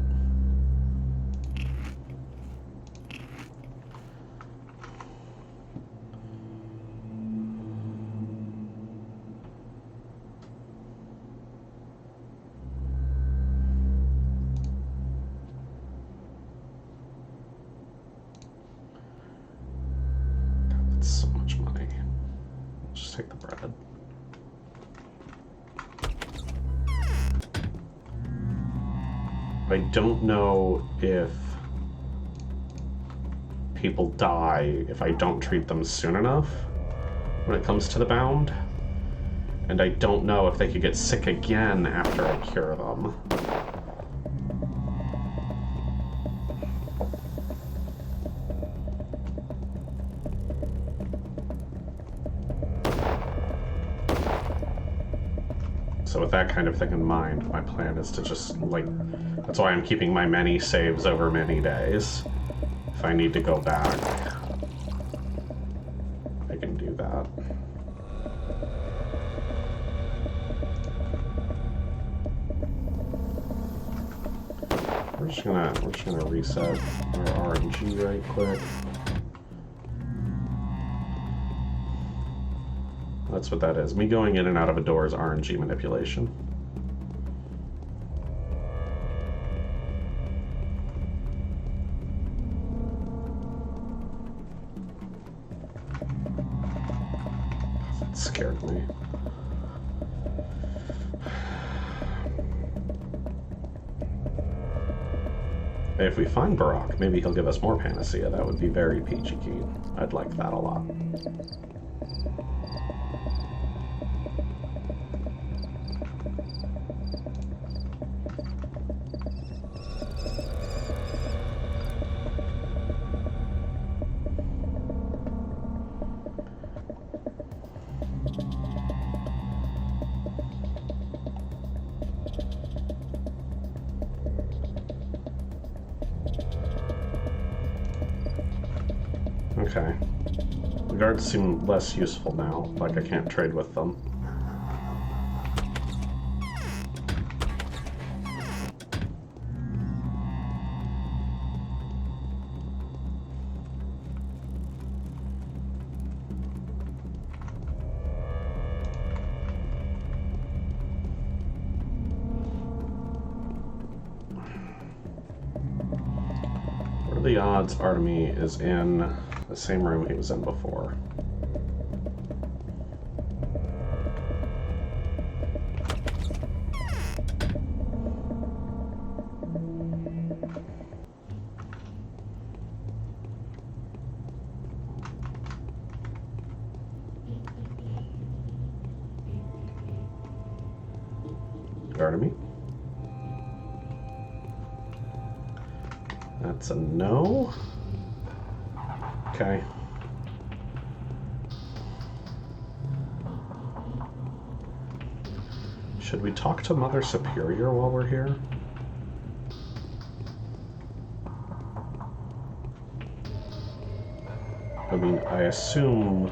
So much money. Just take the bread. I don't know if people die if I don't treat them soon enough when it comes to the bound. And I don't know if they could get sick again after I cure them. So with that kind of thing in mind, my plan is to just, like, that's why I'm keeping my many saves over many days. If I need to go back, I can do that. We're just gonna reset our RNG right quick. That's what that is. Me going in and out of a door is RNG manipulation. That scared me. Hey, if we find Barak, maybe he'll give us more panacea. That would be very peachy keen. I'd like that a lot. Okay. The guards seem less useful now, like I can't trade with them. What are the odds Artemy is in the same room he was in before? Artemy? That's a no. Okay. Should we talk to Mother Superior while we're here? I mean, I assume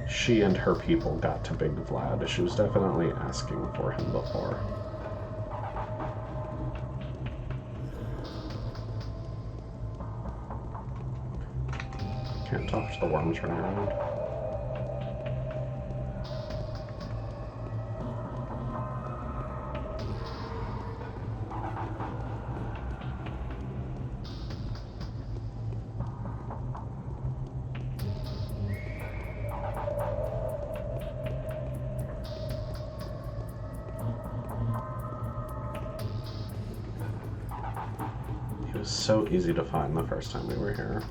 she and her people got to Big Vlad. She was definitely asking for him before. Can't talk to the worms running around. He was so easy to find the first time we were here.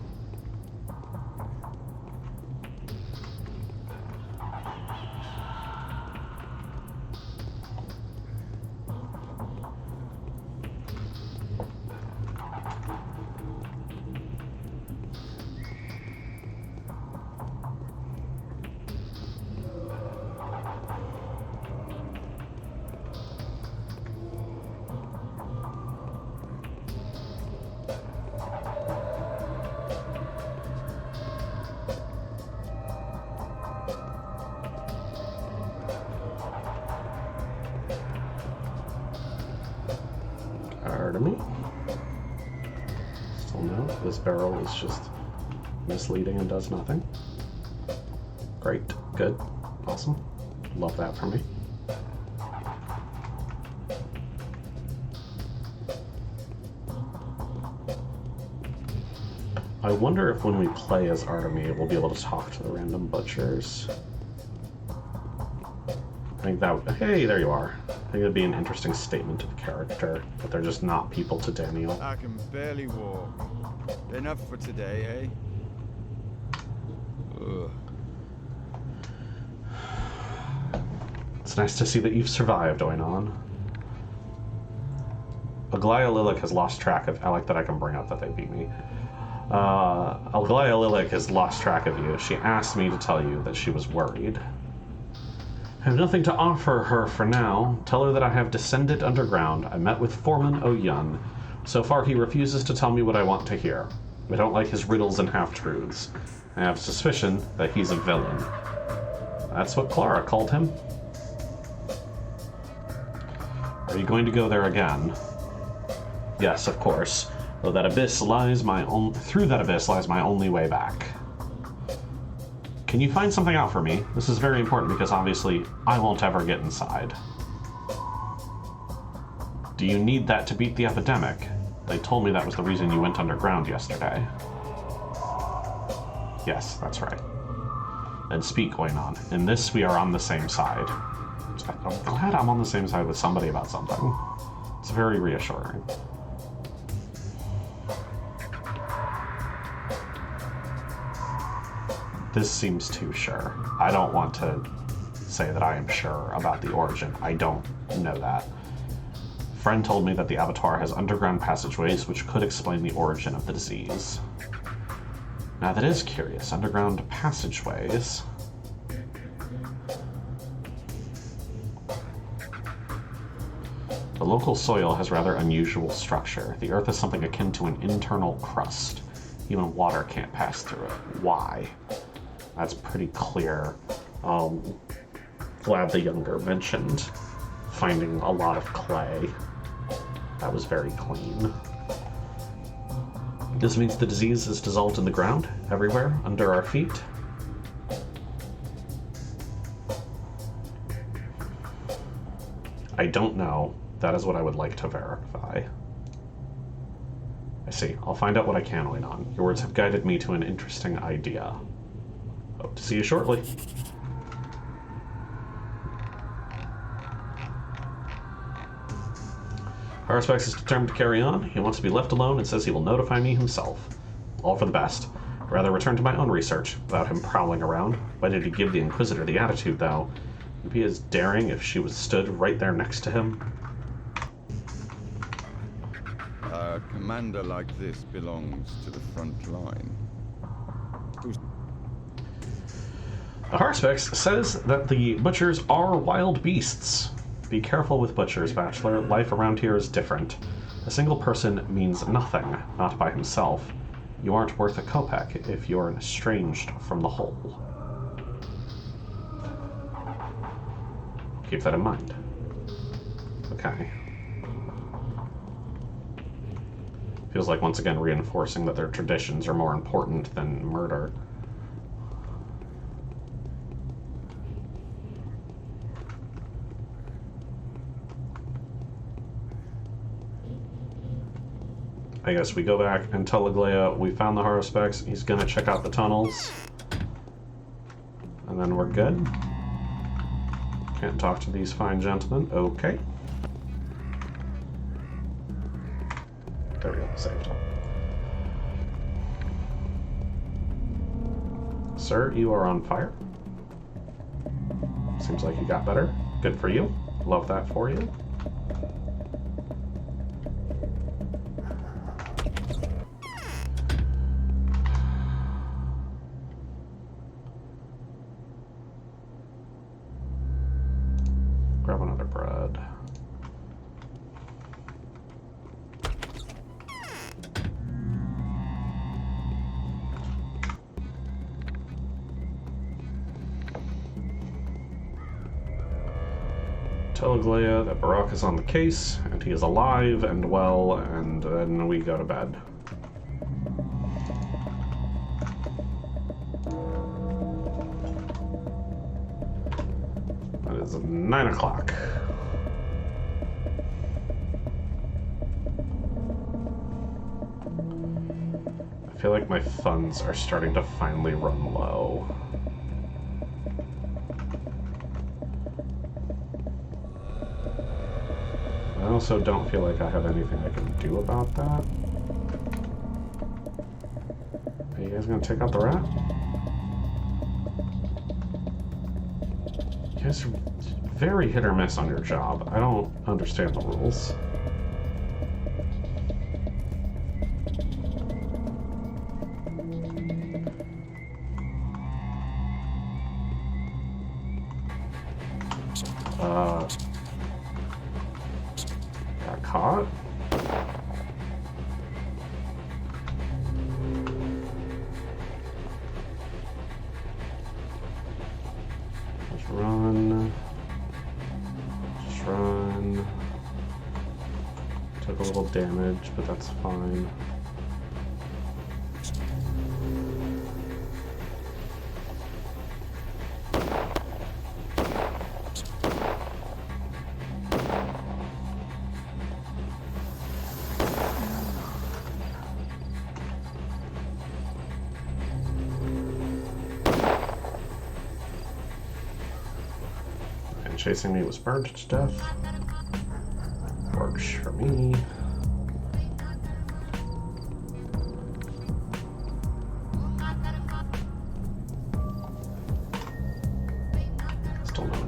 Artemy? Still no. This barrel is just misleading and does nothing. Great. Good. Awesome. Love that for me. I wonder if when we play as Artemy, we'll be able to talk to the random butchers. I think that would... Hey, there you are. I think it'd be an interesting statement of character, but they're just not people to Daniel. I can barely walk. Enough for today, eh? Ugh. It's nice to see that you've survived, Oinon. Aglaya Lilac has lost track of... I like that I can bring up that they beat me. Aglaya Lilac has lost track of you. She asked me to tell you that she was worried. I have nothing to offer her for now. Tell her that I have descended underground. I met with Foreman O'Yun. So far, he refuses to tell me what I want to hear. I don't like his riddles and half-truths. I have suspicion that he's a villain. That's what Clara called him. Are you going to go there again? Yes, of course. Though that abyss lies through that abyss lies my only way back. Can you find something out for me? This is very important because obviously I won't ever get inside. Do you need that to beat the epidemic? They told me that was the reason you went underground yesterday. Yes, that's right. Then speak, Oinon. In this, we are on the same side. I'm glad I'm on the same side with somebody about something. It's very reassuring. This seems too sure. I don't want to say that I am sure about the origin. I don't know that. Friend told me that the Abattoir has underground passageways which could explain the origin of the disease. Now that is curious. Underground passageways. The local soil has rather unusual structure. The earth is something akin to an internal crust. Even water can't pass through it. Why? That's pretty clear. Vlad the Younger mentioned finding a lot of clay. That was very clean. This means the disease is dissolved in the ground, everywhere, under our feet. I don't know. That is what I would like to verify. I see. I'll find out what I can wait on. Your words have guided me to an interesting idea. Hope to see you shortly. Harspex is determined to carry on. He wants to be left alone and says he will notify me himself. All for the best. I'd rather return to my own research without him prowling around. Why did he give the Inquisitor the attitude, though? Would he be as daring if she was stood right there next to him? A commander like this belongs to the front line. The Harspex says that the butchers are wild beasts. Be careful with butchers, Bachelor. Life around here is different. A single person means nothing, not by himself. You aren't worth a kopeck if you're estranged from the whole. Keep that in mind. Okay. Feels like once again reinforcing that their traditions are more important than murder. I guess we go back and tell Aglaia we found the Harspex. He's gonna check out the tunnels. And then we're good. Can't talk to these fine gentlemen. Okay. There we go, saved. Sir, you are on fire. Seems like you got better. Good for you. Love that for you. Grab another bread. Tell Aglaia that Barak is on the case, and he is alive and well, and then we go to bed. That is 9 o'clock. I feel like my funds are starting to finally run low. I also don't feel like I have anything I can do about that. Are you guys gonna take out the rat? You guys are very hit or miss on your job. I don't understand the rules. Got caught? Let's run. Just run. Took a little damage, but that's fine. Chasing me was burned to death. Works for me.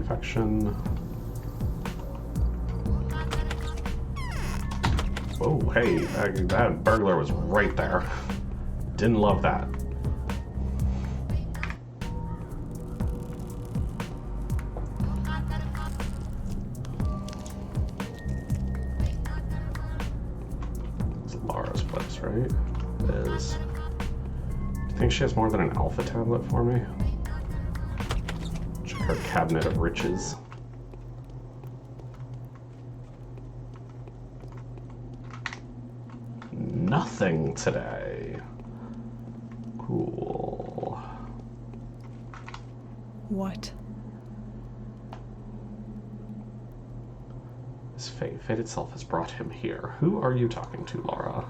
infection. Oh, hey, that burglar was right there. Didn't love that. It's Laura's place, right? It is. Do you think she has more than an alpha tablet for me? Check her cabinet of riches. Nothing today. Cool. What? His fate. Fate itself has brought him here. Who are you talking to, Laura?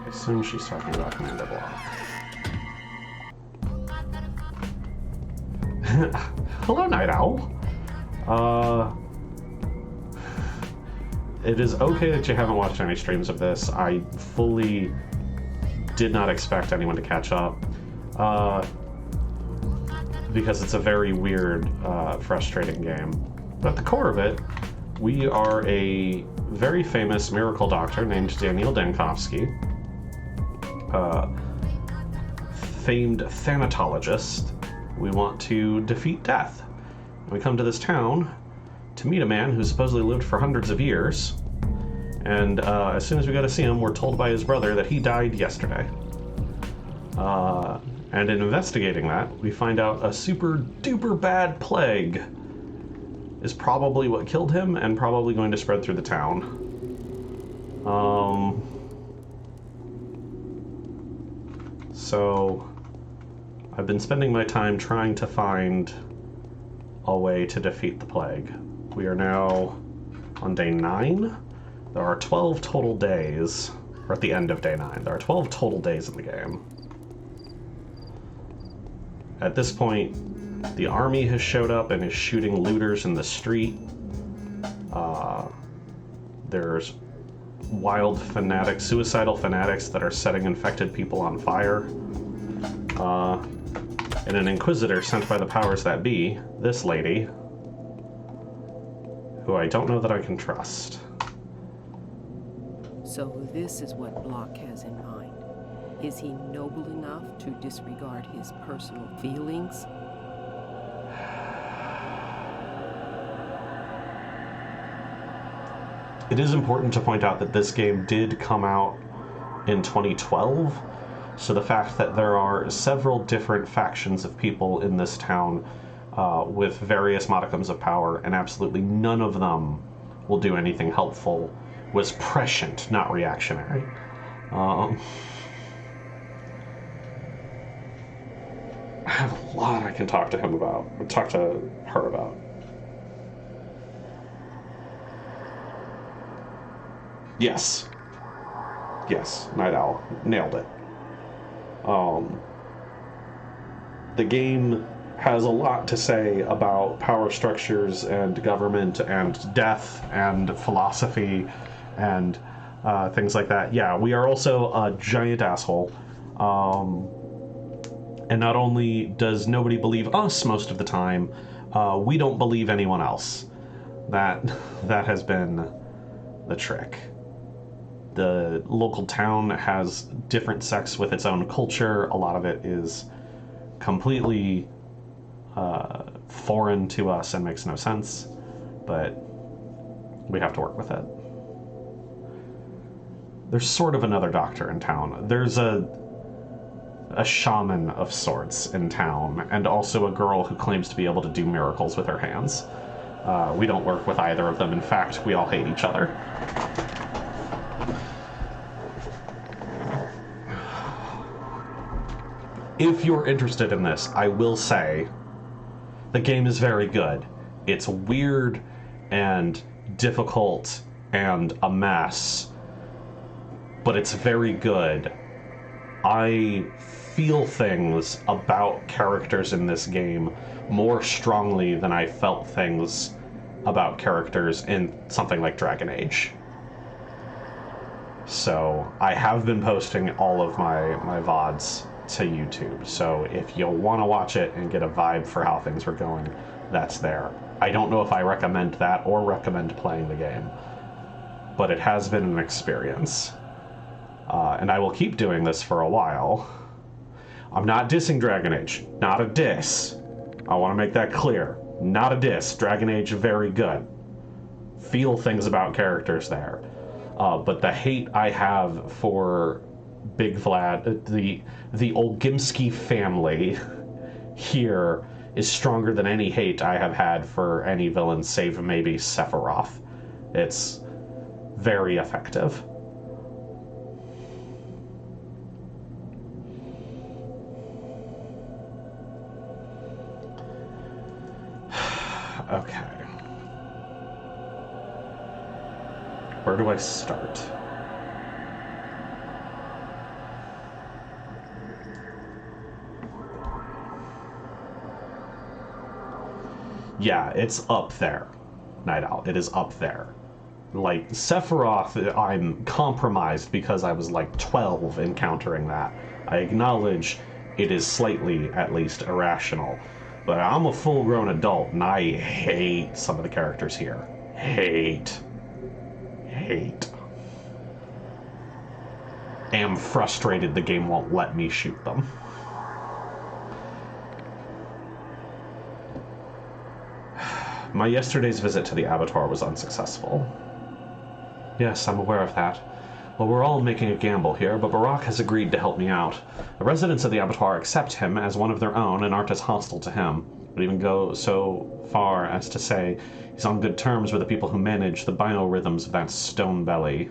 I assume she's talking about Commander Block. Hello, Night Owl. It is okay that you haven't watched any streams of this. I fully did not expect anyone to catch up. Because it's a very weird, frustrating game. But at the core of it, we are a very famous miracle doctor named Daniel Dankovsky, famed thanatologist. We want to defeat death. We come to this town to meet a man who supposedly lived for hundreds of years, and as soon as we go to see him, we're told by his brother that he died yesterday. And in investigating that, we find out a super duper bad plague is probably what killed him and probably going to spread through the town. So I've been spending my time trying to find a way to defeat the plague. We are now on day 9. There are 12 total days, or at the end of day 9. There are 12 total days in the game. At this point, the army has showed up and is shooting looters in the street. There's wild fanatics, suicidal fanatics that are setting infected people on fire. And an inquisitor sent by the powers that be, this lady, who I don't know that I can trust. So this is what Block has in mind. Is he noble enough to disregard his personal feelings? It is important to point out that this game did come out in 2012, so the fact that there are several different factions of people in this town with various modicums of power, and absolutely none of them will do anything helpful, was prescient, not reactionary. I have a lot I can talk to him about, or talk to her about. Yes. Yes, Night Owl. Nailed it. The game has a lot to say about power structures and government and death and philosophy and things like that. Yeah, we are also a giant asshole. And not only does nobody believe us most of the time, we don't believe anyone else. That has been the trick. The local town has different sects with its own culture. A lot of it is completely foreign to us and makes no sense, but we have to work with it. There's sort of another doctor in town. There's a shaman of sorts in town, and also a girl who claims to be able to do miracles with her hands. We don't work with either of them. In fact, we all hate each other. If you're interested in this, I will say the game is very good. It's weird and difficult and a mess, but it's very good. I feel things about characters in this game more strongly than I felt things about characters in something like Dragon Age. So I have been posting all of my VODs to YouTube. So if you'll want to watch it and get a vibe for how things were going, that's there. I don't know if I recommend that or recommend playing the game, but it has been an experience. And I will keep doing this for a while. I'm not dissing Dragon Age. Not a diss. I want to make that clear. Not a diss. Dragon Age, very good. Feel things about characters there. But the hate I have for Big Vlad, the Olgimsky family here is stronger than any hate I have had for any villain save maybe Sephiroth. It's very effective. Okay. Where do I start? Yeah, it's up there, Night Owl. It is up there. Like, Sephiroth, I'm compromised because I was like 12 encountering that. I acknowledge it is slightly, at least, irrational. But I'm a full-grown adult, and I hate some of the characters here. Hate. Am frustrated the game won't let me shoot them. My yesterday's visit to the abattoir was unsuccessful. Yes, I'm aware of that. Well, we're all making a gamble here, but Barak has agreed to help me out. The residents of the abattoir accept him as one of their own and aren't as hostile to him. Would even go so far as to say he's on good terms with the people who manage the biorhythms of that stone belly.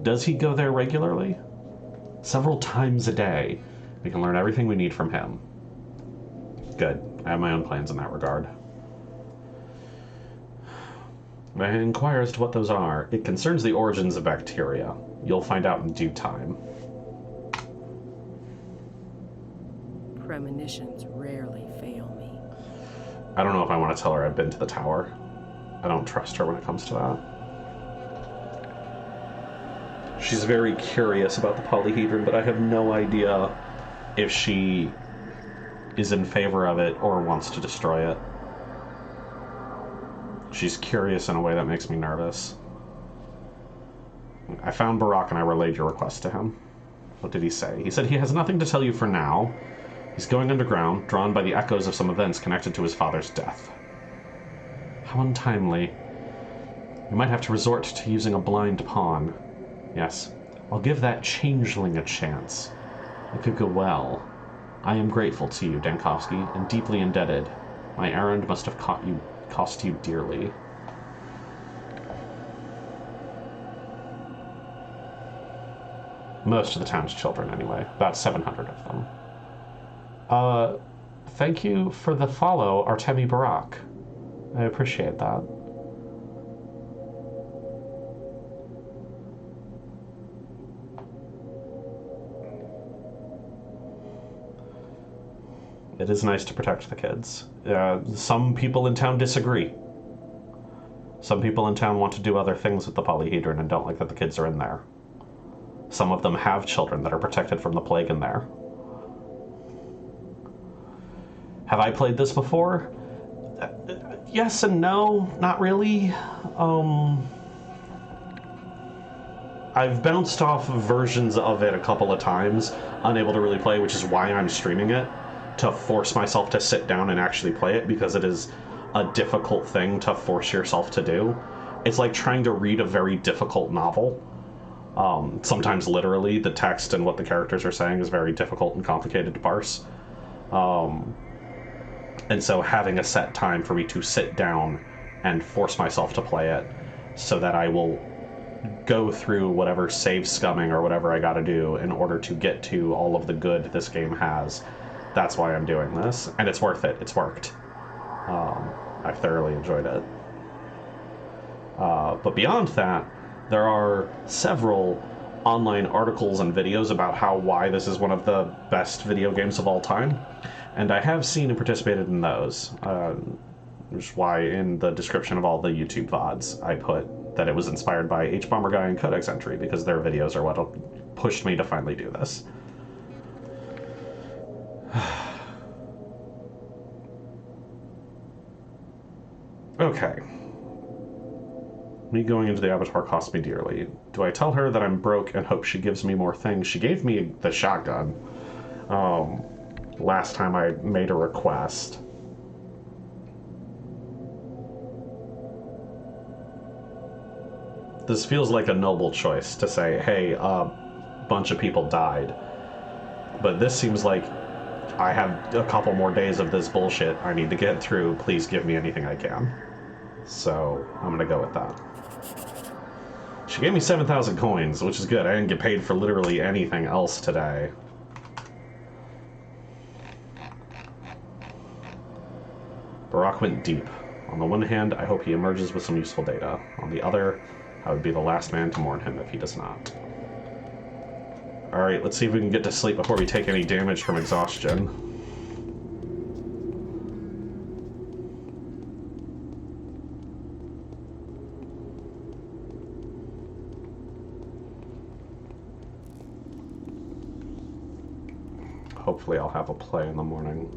Does he go there regularly? Several times a day. We can learn everything we need from him. Good. I have my own plans in that regard. I inquire as to what those are. It concerns the origins of bacteria. You'll find out in due time. Premonitions rarely fail me. I don't know if I want to tell her I've been to the tower. I don't trust her when it comes to that. She's very curious about the polyhedron, but I have no idea if she is in favor of it or wants to destroy it. She's curious in a way that makes me nervous. I found Barak and I relayed your request to him. What did he say? He said he has nothing to tell you for now. He's going underground, drawn by the echoes of some events connected to his father's death. How untimely. You might have to resort to using a blind pawn. Yes, I'll give that changeling a chance. It could go well. I am grateful to you, Dankovsky, and deeply indebted. My errand must have cost you dearly. Most of the town's children, anyway. About 700 of them. Thank you for the follow, Artemi Barak. I appreciate that. It is nice to protect the kids. Some people in town disagree. Some people in town want to do other things with the polyhedron and don't like that the kids are in there. Some of them have children that are protected from the plague in there. Have I played this before? Yes and no, not really. I've bounced off versions of it a couple of times, unable to really play, which is why I'm streaming it, to force myself to sit down and actually play it, because it is a difficult thing to force yourself to do. It's like trying to read a very difficult novel. Sometimes literally, the text and what the characters are saying is very difficult and complicated to parse. And so having a set time for me to sit down and force myself to play it so that I will go through whatever save scumming or whatever I gotta do in order to get to all of the good this game has. That's why I'm doing this, and it's worth it. It's worked. I've thoroughly enjoyed it. But beyond that, there are several online articles and videos about why this is one of the best video games of all time, and I have seen and participated in those. Which is why in the description of all the YouTube VoDs I put that it was inspired by HBomberGuy and Codex Entry, because their videos are what pushed me to finally do this. Okay. Me going into the abattoir cost me dearly. Do I tell her that I'm broke and hope she gives me more things? She gave me the shotgun. Last time I made a request. This feels like a noble choice to say, hey, a bunch of people died. But this seems like I have a couple more days of this bullshit I need to get through. Please give me anything I can. So I'm gonna go with that. She gave me 7,000 coins, which is good. I didn't get paid for literally anything else today. Barack went deep. On the one hand, I hope he emerges with some useful data. On the other, I would be the last man to mourn him if he does not. Alright, let's see if we can get to sleep before we take any damage from exhaustion. Hopefully I'll have a play in the morning.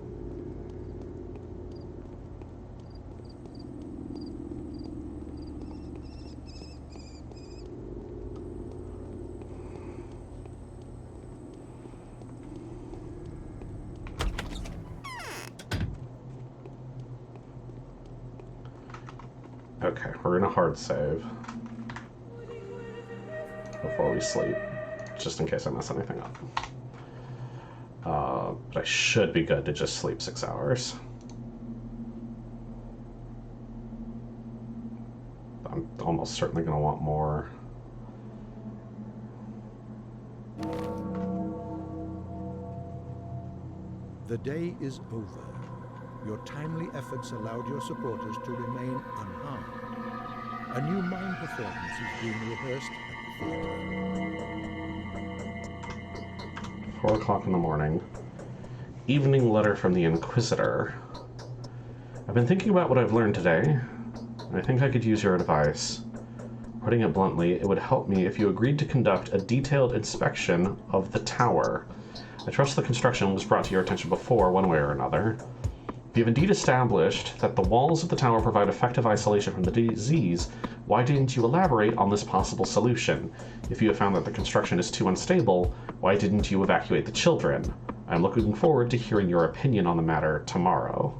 Okay, we're in a hard save before we sleep, just in case I mess anything up. But I should be good to just sleep 6 hours. I'm almost certainly going to want more. The day is over. Your timely efforts allowed your supporters to remain unharmed. A new mime performance is being rehearsed at the theater. 4 o'clock in the morning. Evening letter from the Inquisitor. I've been thinking about what I've learned today. I think I could use your advice. Putting it bluntly, it would help me if you agreed to conduct a detailed inspection of the tower. I trust the construction was brought to your attention before, one way or another. If you have indeed established that the walls of the tower provide effective isolation from the disease, why didn't you elaborate on this possible solution? If you have found that the construction is too unstable, why didn't you evacuate the children? I'm looking forward to hearing your opinion on the matter tomorrow.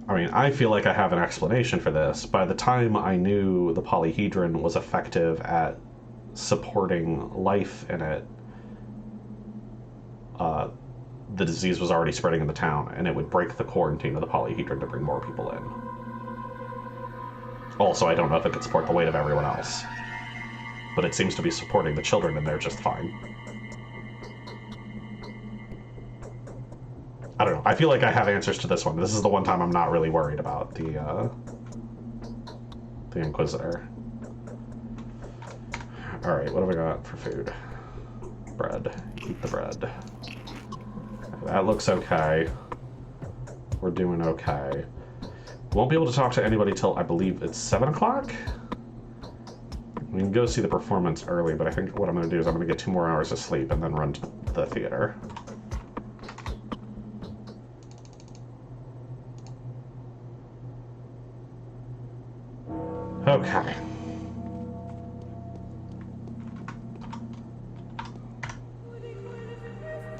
I mean, I feel like I have an explanation for this. By the time I knew the polyhedron was effective at supporting life in it, the disease was already spreading in the town, and it would break the quarantine of the polyhedron to bring more people in. Also, I don't know if it could support the weight of everyone else, but it seems to be supporting the children, and they're just fine. I don't know. I feel like I have answers to this one. This is the one time I'm not really worried about the Inquisitor. Alright, what have I got for food? Bread. Eat the bread. That looks okay. We're doing okay. Won't be able to talk to anybody till, I believe, it's 7 o'clock? We can go see the performance early, but I think what I'm going to do is I'm going to get 2 more hours of sleep and then run to the theater. Okay.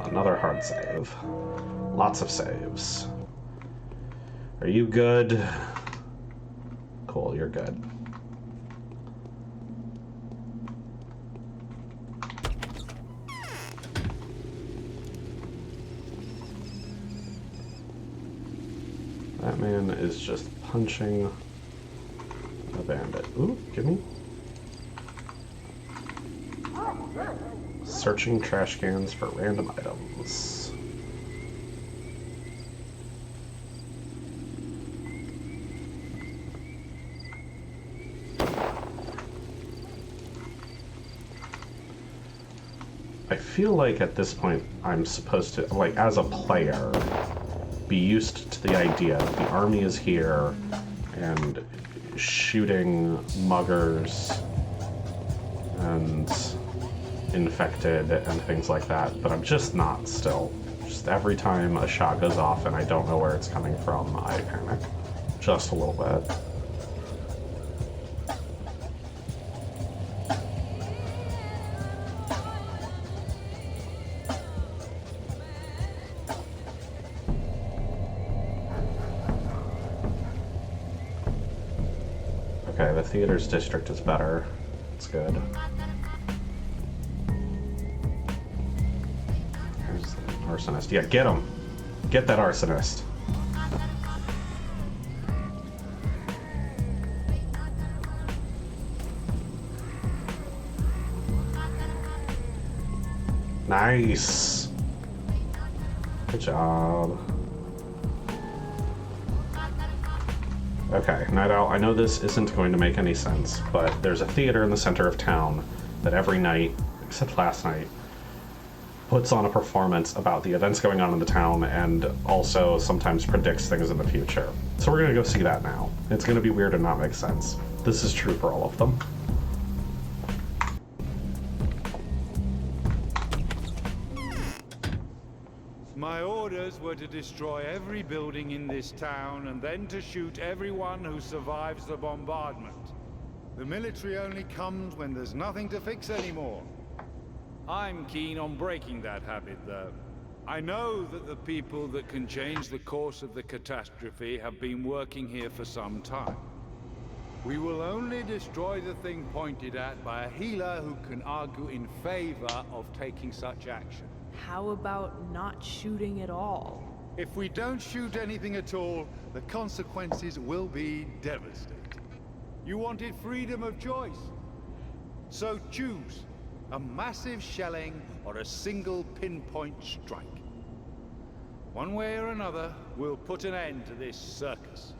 Another hard save. Lots of saves. Are you good? Cool, you're good. That man is just punching a bandit. Ooh, give me. Searching trash cans for random items. I feel like at this point I'm supposed to, like, as a player, be used to the idea that the army is here and shooting muggers and infected and things like that, but I'm just not still. Just every time a shot goes off and I don't know where it's coming from, I panic. Just a little bit. Okay, the theater's district is better. It's good. There's the arsonist. Yeah, get him! Get that arsonist. Nice! Good job. Okay, Night Owl, I know this isn't going to make any sense, but there's a theater in the center of town that every night, except last night, puts on a performance about the events going on in the town and also sometimes predicts things in the future. So we're gonna go see that now. It's gonna be weird and not make sense. This is true for all of them. My orders were to destroy every building in this town and then to shoot everyone who survives the bombardment. The military only comes when there's nothing to fix anymore. I'm keen on breaking that habit, though. I know that the people that can change the course of the catastrophe have been working here for some time. We will only destroy the thing pointed at by a healer who can argue in favor of taking such action. How about not shooting at all? If we don't shoot anything at all, the consequences will be devastating. You wanted freedom of choice. So choose a massive shelling or a single pinpoint strike. One way or another, we'll put an end to this circus.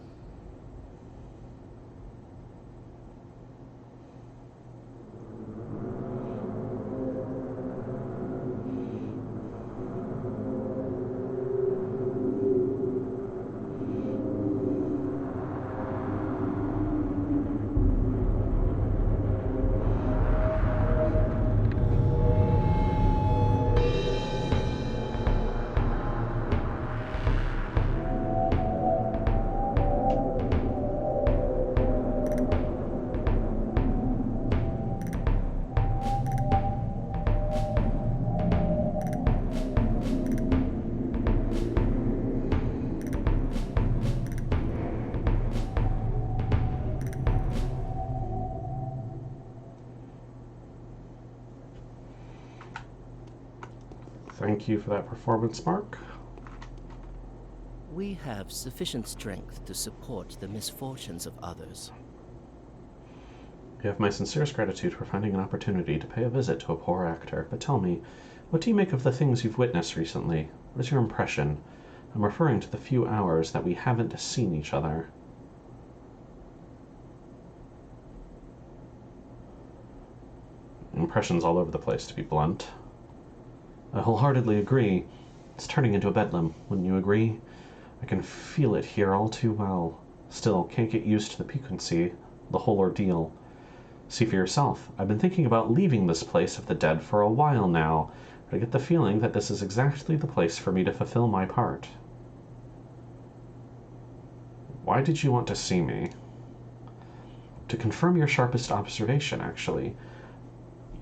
Thank you for that performance, Mark. We have sufficient strength to support the misfortunes of others. You have my sincerest gratitude for finding an opportunity to pay a visit to a poor actor. But tell me, what do you make of the things you've witnessed recently? What is your impression? I'm referring to the few hours that we haven't seen each other. Impressions all over the place, to be blunt. I wholeheartedly agree. It's turning into a bedlam, wouldn't you agree? I can feel it here all too well. Still, can't get used to the piquancy, the whole ordeal. See for yourself. I've been thinking about leaving this place of the dead for a while now, but I get the feeling that this is exactly the place for me to fulfill my part. Why did you want to see me? To confirm your sharpest observation, actually.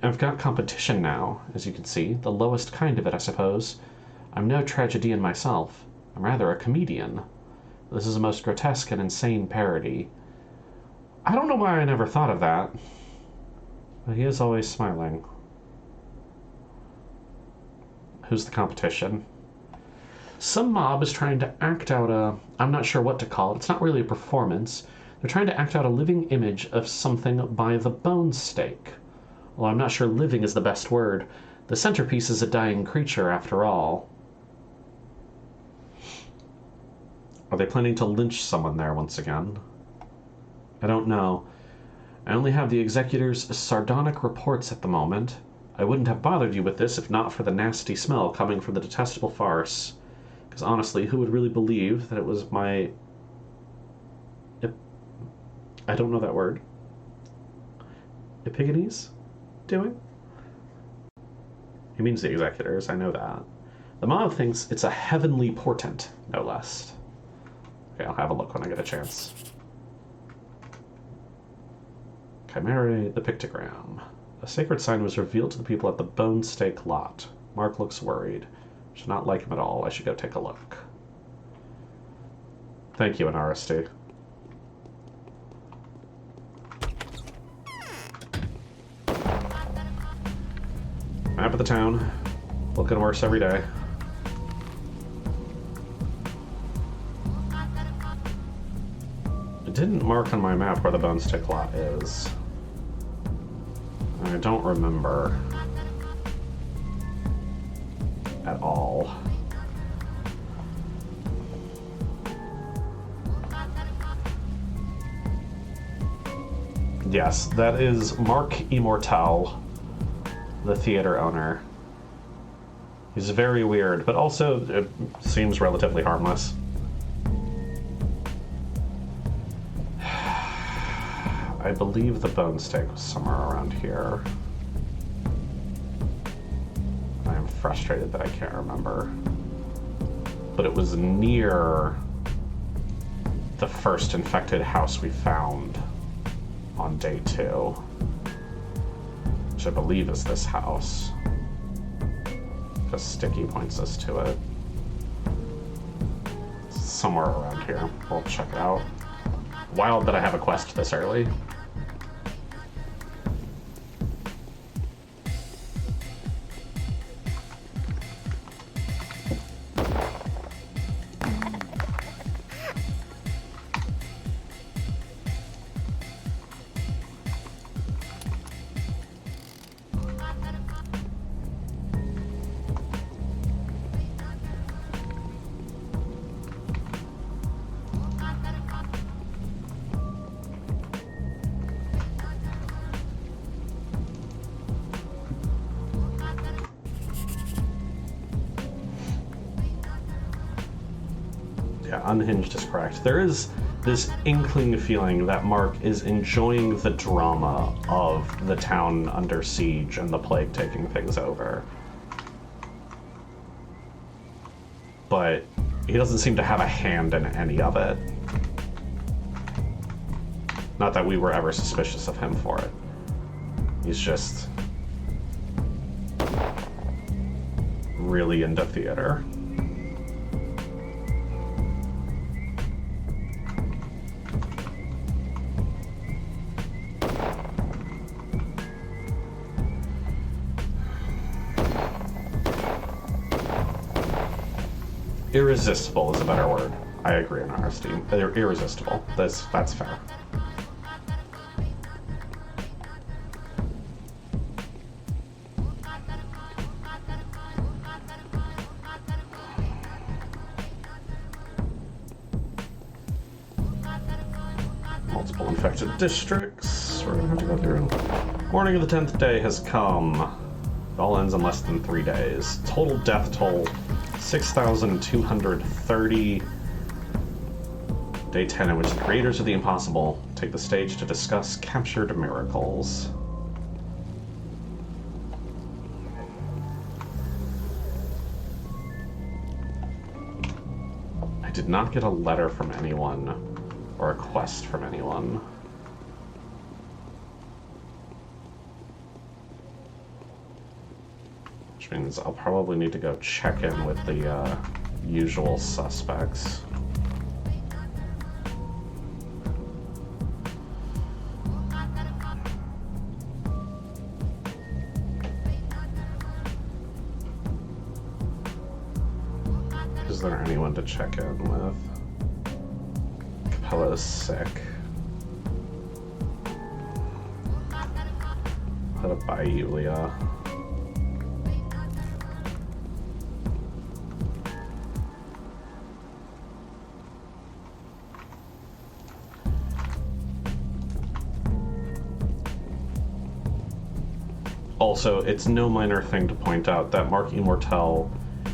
I've got competition now, as you can see, the lowest kind of it, I suppose. I'm no tragedian myself. I'm rather a comedian. This is a most grotesque and insane parody. I don't know why I never thought of that. But he is always smiling. Who's the competition? Some mob is trying to act out a... I'm not sure what to call it. It's not really a performance. They're trying to act out a living image of something by the bone stake. Well, I'm not sure living is the best word. The centerpiece is a dying creature, after all. Are they planning to lynch someone there once again? I don't know. I only have the executor's sardonic reports at the moment. I wouldn't have bothered you with this if not for the nasty smell coming from the detestable farce. Because honestly, who would really believe that it was my... I don't know that word. Epigenes? Doing? He means the executors, I know that. The mob thinks it's a heavenly portent, no less. Okay, I'll have a look when I get a chance. Chimera, the pictogram. A sacred sign was revealed to the people at the Bone Stake lot. Mark looks worried. Should not like him at all. I should go take a look. Thank you, NRST. Map of the town. Looking worse every day. It didn't mark on my map where the Bone Stick lot is. I don't remember at all. Yes, that is Mark Immortal, the theater owner. He's very weird, but also it seems relatively harmless. I believe the Bone Steak was somewhere around here. I am frustrated that I can't remember. But it was near the first infected house we found on day 2. Which I believe is this house. Because Sticky points us to it. It's somewhere around here. We'll check it out. Wild that I have a quest this early. Unhinged is correct. There is this inkling feeling that Mark is enjoying the drama of the town under siege and the plague taking things over. But he doesn't seem to have a hand in any of it. Not that we were ever suspicious of him for it. He's just really into theater. Irresistible is a better word. I agree on RSD. They're irresistible. That's fair. Multiple infected districts. We're gonna have to go through. Morning of the 10th day has come. It all ends in less than 3 days. Total death toll 6,230. Day 10, in which the creators of the impossible take the stage to discuss captured miracles. I did not get a letter from anyone or a quest from anyone. Which means I'll probably need to go check in with the usual suspects. Is there anyone to check in with? Capella's sick. How to buy Yulia? Also, it's no minor thing to point out that Mark Immortal,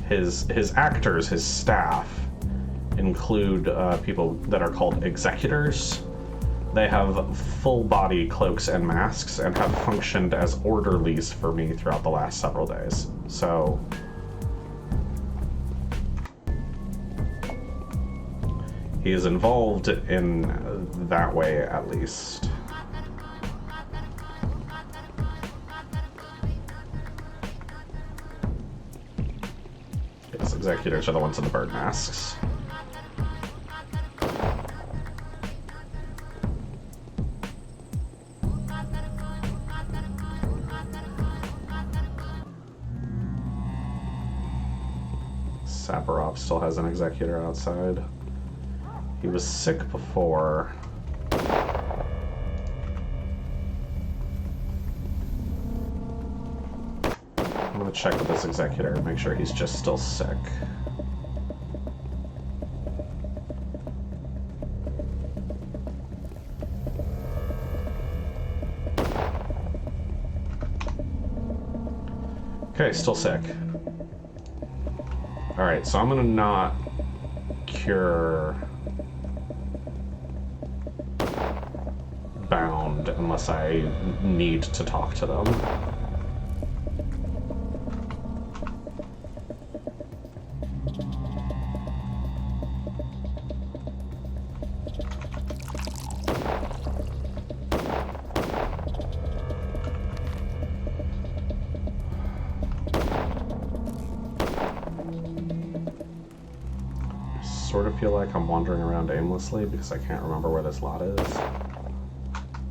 his actors, his staff, include people that are called executors, They have full body cloaks and masks and have functioned as orderlies for me throughout the last several days. So he is involved in that way, at least. Yes, executors are the ones in the bird masks. Saparov still has an executor outside. He was sick before. I'm gonna check with this executor and make sure he's just still sick. Okay, still sick. Alright, so I'm gonna not cure bound unless I need to talk to them. Sort of feel like I'm wandering around aimlessly because I can't remember where this lot is.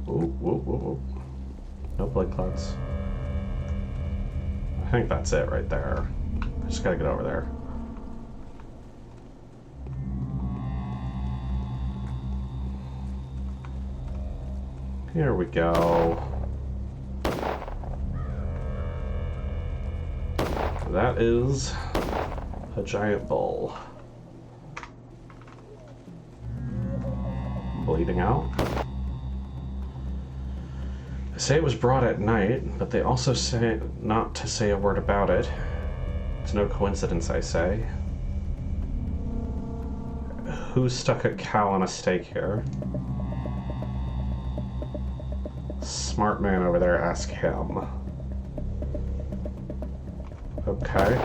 Ooh, whoop, whoop, whoop. No blood clots. I think that's it right there. I just gotta get over there. Here we go. That is a giant bull. Bleeding out. They say it was brought at night, but they also say not to say a word about it. It's no coincidence, I say. Who stuck a cow on a stake here? Smart man over there, ask him. Okay.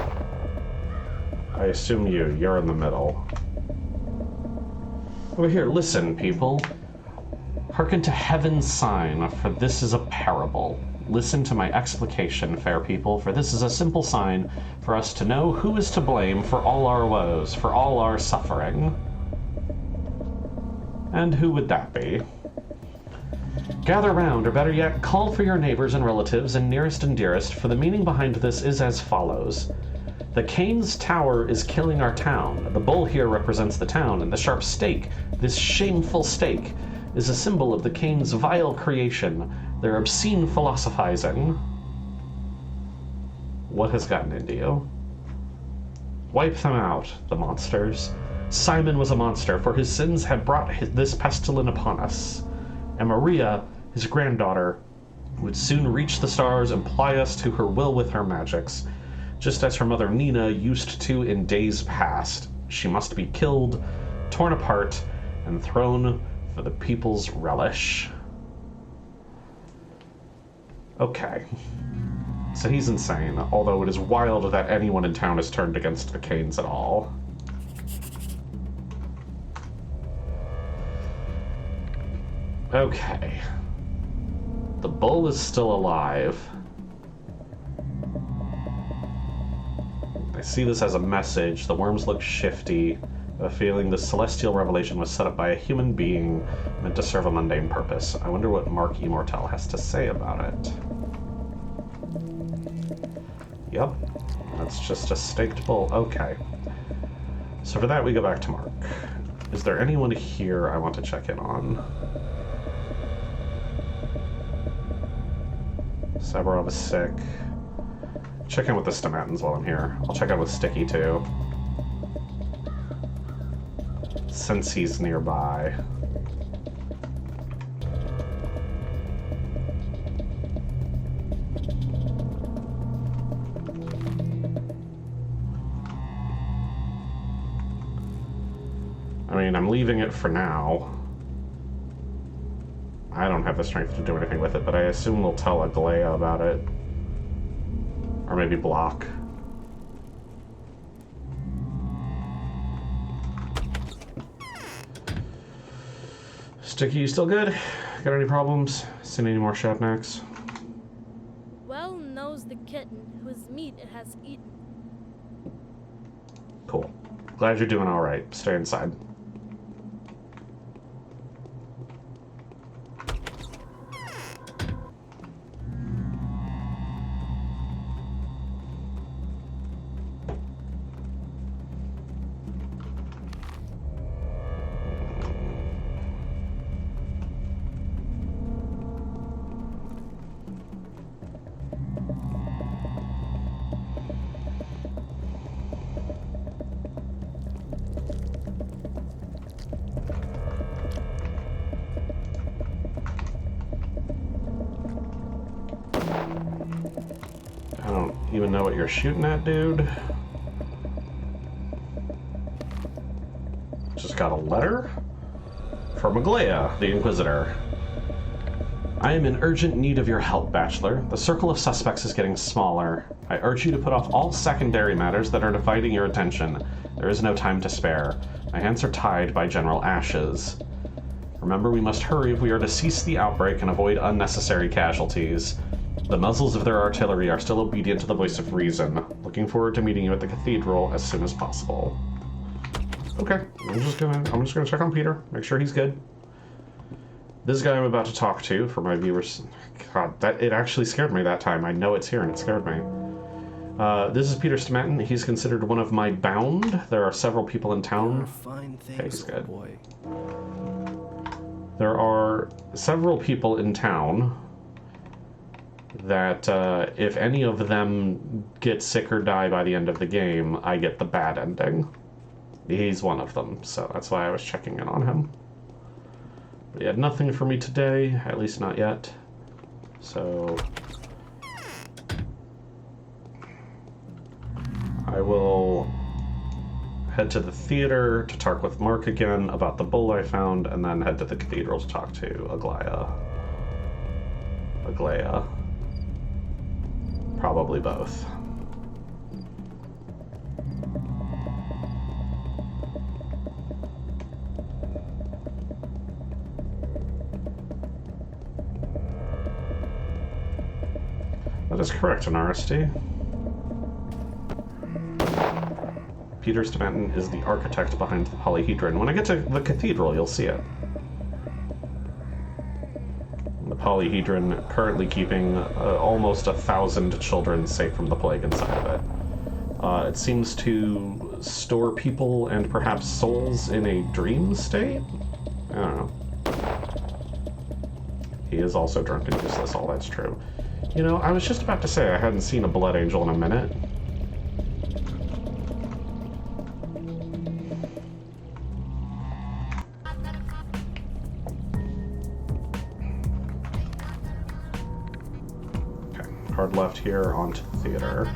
I assume you're in the middle. Over here, listen, people. Hearken to heaven's sign, for this is a parable. Listen to my explication, fair people, for this is a simple sign for us to know who is to blame for all our woes, for all our suffering. And who would that be? Gather round, or better yet, call for your neighbors and relatives and nearest and dearest, for the meaning behind this is as follows. The Cain's tower is killing our town. The bull here represents the town, and the sharp stake, this shameful stake, is a symbol of the Cain's vile creation, their obscene philosophizing. What has gotten into you? Wipe them out, the monsters. Simon was a monster, for his sins had brought this pestilence upon us. And Maria, his granddaughter, would soon reach the stars and ply us to her will with her magics. Just as her mother Nina used to in days past. She must be killed, torn apart, and thrown for the people's relish. Okay. So he's insane, although it is wild that anyone in town has turned against the Cains at all. Okay. The bull is still alive. I see this as a message. The worms look shifty. A feeling the celestial revelation was set up by a human being meant to serve a mundane purpose. I wonder what Mark Immortel has to say about it. Yep, that's just a staked bull. Okay. So for that, we go back to Mark. Is there anyone here I want to check in on? Sabarov is sick. Check in with the Stomatins while I'm here. I'll check in with Sticky too. Since he's nearby. I mean, I'm leaving it for now. have the strength to do anything with it, but I assume we'll tell Aglaya about it. Or maybe Block. Sticky, you still good? Got any problems? Seen any more Shatnaks? Well knows the kitten whose meat it has eaten. Cool. Glad you're doing alright. Stay inside. I don't even know what you're shooting at, dude. Just got a letter from Aglaya, the Inquisitor. I am in urgent need of your help, Bachelor. The circle of suspects is getting smaller. I urge you to put off all secondary matters that are dividing your attention. There is no time to spare. My hands are tied by General Ashes. Remember, we must hurry if we are to cease the outbreak and avoid unnecessary casualties. The muzzles of their artillery are still obedient to the voice of reason. Looking forward to meeting you at the cathedral as soon as possible. Okay, I'm just gonna check on Peter, make sure he's good. This guy I'm about to talk to, for my viewers, God, it actually scared me that time. I know it's here and it scared me. This is Peter Stamanton. He's considered one of my bound. There are several people in town. Fine things, Okay, he's good. boy. There are several people in town that if any of them get sick or die by the end of the game, I get the bad ending. He's one of them, so that's why I was checking in on him. But he had nothing for me today, at least not yet. So I will head to the theater to talk with Mark again about the bull I found, and then head to the cathedral to talk to Aglaya. Probably both. That is correct, an RSD. Peter Stamanton is the architect behind the polyhedron. When I get to the cathedral, you'll see it. The polyhedron currently keeping almost 1,000 children safe from the plague inside of it. It seems to store people and perhaps souls in a dream state? I don't know. He is also drunk and useless, all that's true. You know, I was just about to say I hadn't seen a blood angel in a minute. Okay, hard left here onto the theater.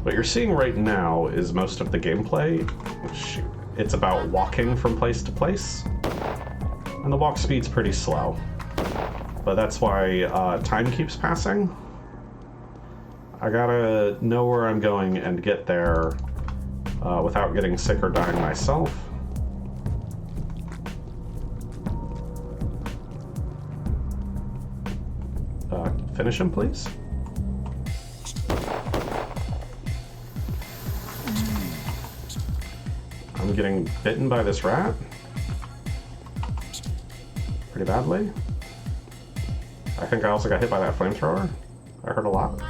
What you're seeing right now is most of the gameplay. Shoot. It's about walking from place to place, and the walk speed's pretty slow. But that's why time keeps passing. I gotta know where I'm going and get there without getting sick or dying myself. Finish him, please. I'm getting bitten by this rat pretty badly. I think I also got hit by that flamethrower. I heard a lot.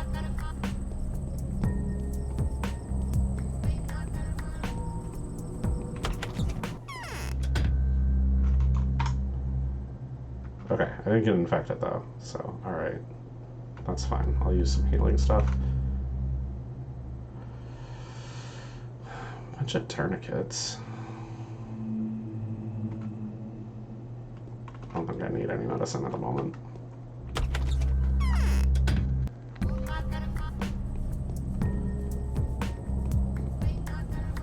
Okay, I didn't get infected though, so alright. That's fine. I'll use some healing stuff. Bunch of tourniquets. I don't think I need any medicine at the moment.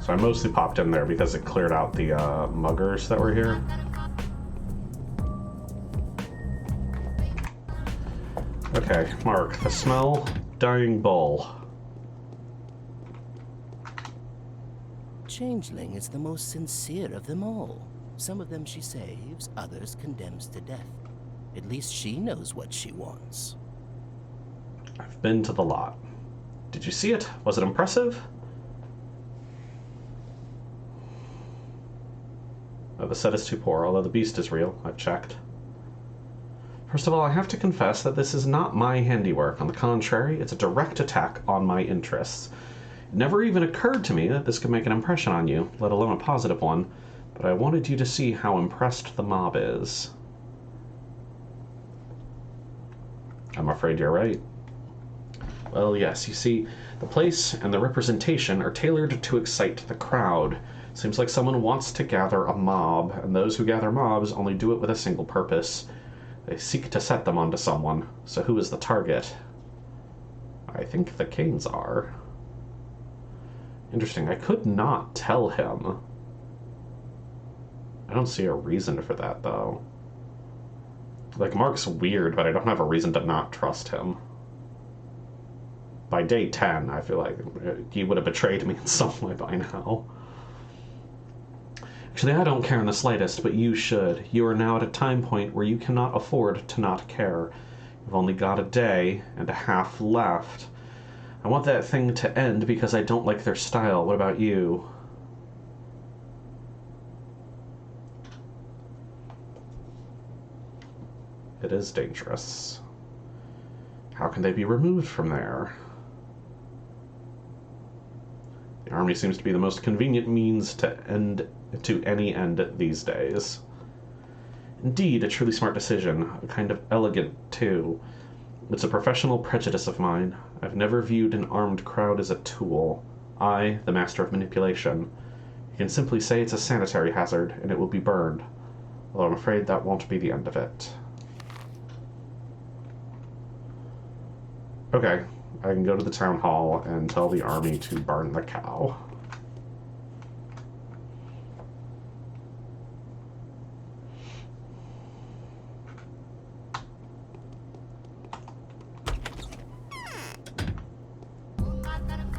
So I mostly popped in there because it cleared out the muggers that were here. Okay, Mark, the smell, dying bull. Changeling is the most sincere of them all. Some of them she saves, others condemns to death. At least she knows what she wants. I've been to the lot. Did you see it? Was it impressive? Oh, the set is too poor, although the beast is real. I've checked. First of all, I have to confess that this is not my handiwork. On the contrary, it's a direct attack on my interests. It never even occurred to me that this could make an impression on you, let alone a positive one, but I wanted you to see how impressed the mob is. I'm afraid you're right. Well, yes, you see, the place and the representation are tailored to excite the crowd. Seems like someone wants to gather a mob, and those who gather mobs only do it with a single purpose. They seek to set them onto someone. So who is the target? I think the Canes are. Interesting. I could not tell him. I don't see a reason for that, though. Like, Mark's weird, but I don't have a reason to not trust him. By day 10, I feel like he would have betrayed me in some way by now. Actually, I don't care in the slightest, but you should. You are now at a time point where you cannot afford to not care. You've only got a day and a half left. I want that thing to end because I don't like their style. What about you? It is dangerous. How can they be removed from there? The army seems to be the most convenient means to any end these days. Indeed, a truly smart decision, a kind of elegant, too. It's a professional prejudice of mine. I've never viewed an armed crowd as a tool. I, the master of manipulation. You can simply say it's a sanitary hazard, and it will be burned. Although I'm afraid that won't be the end of it. Okay, I can go to the town hall and tell the army to burn the cow.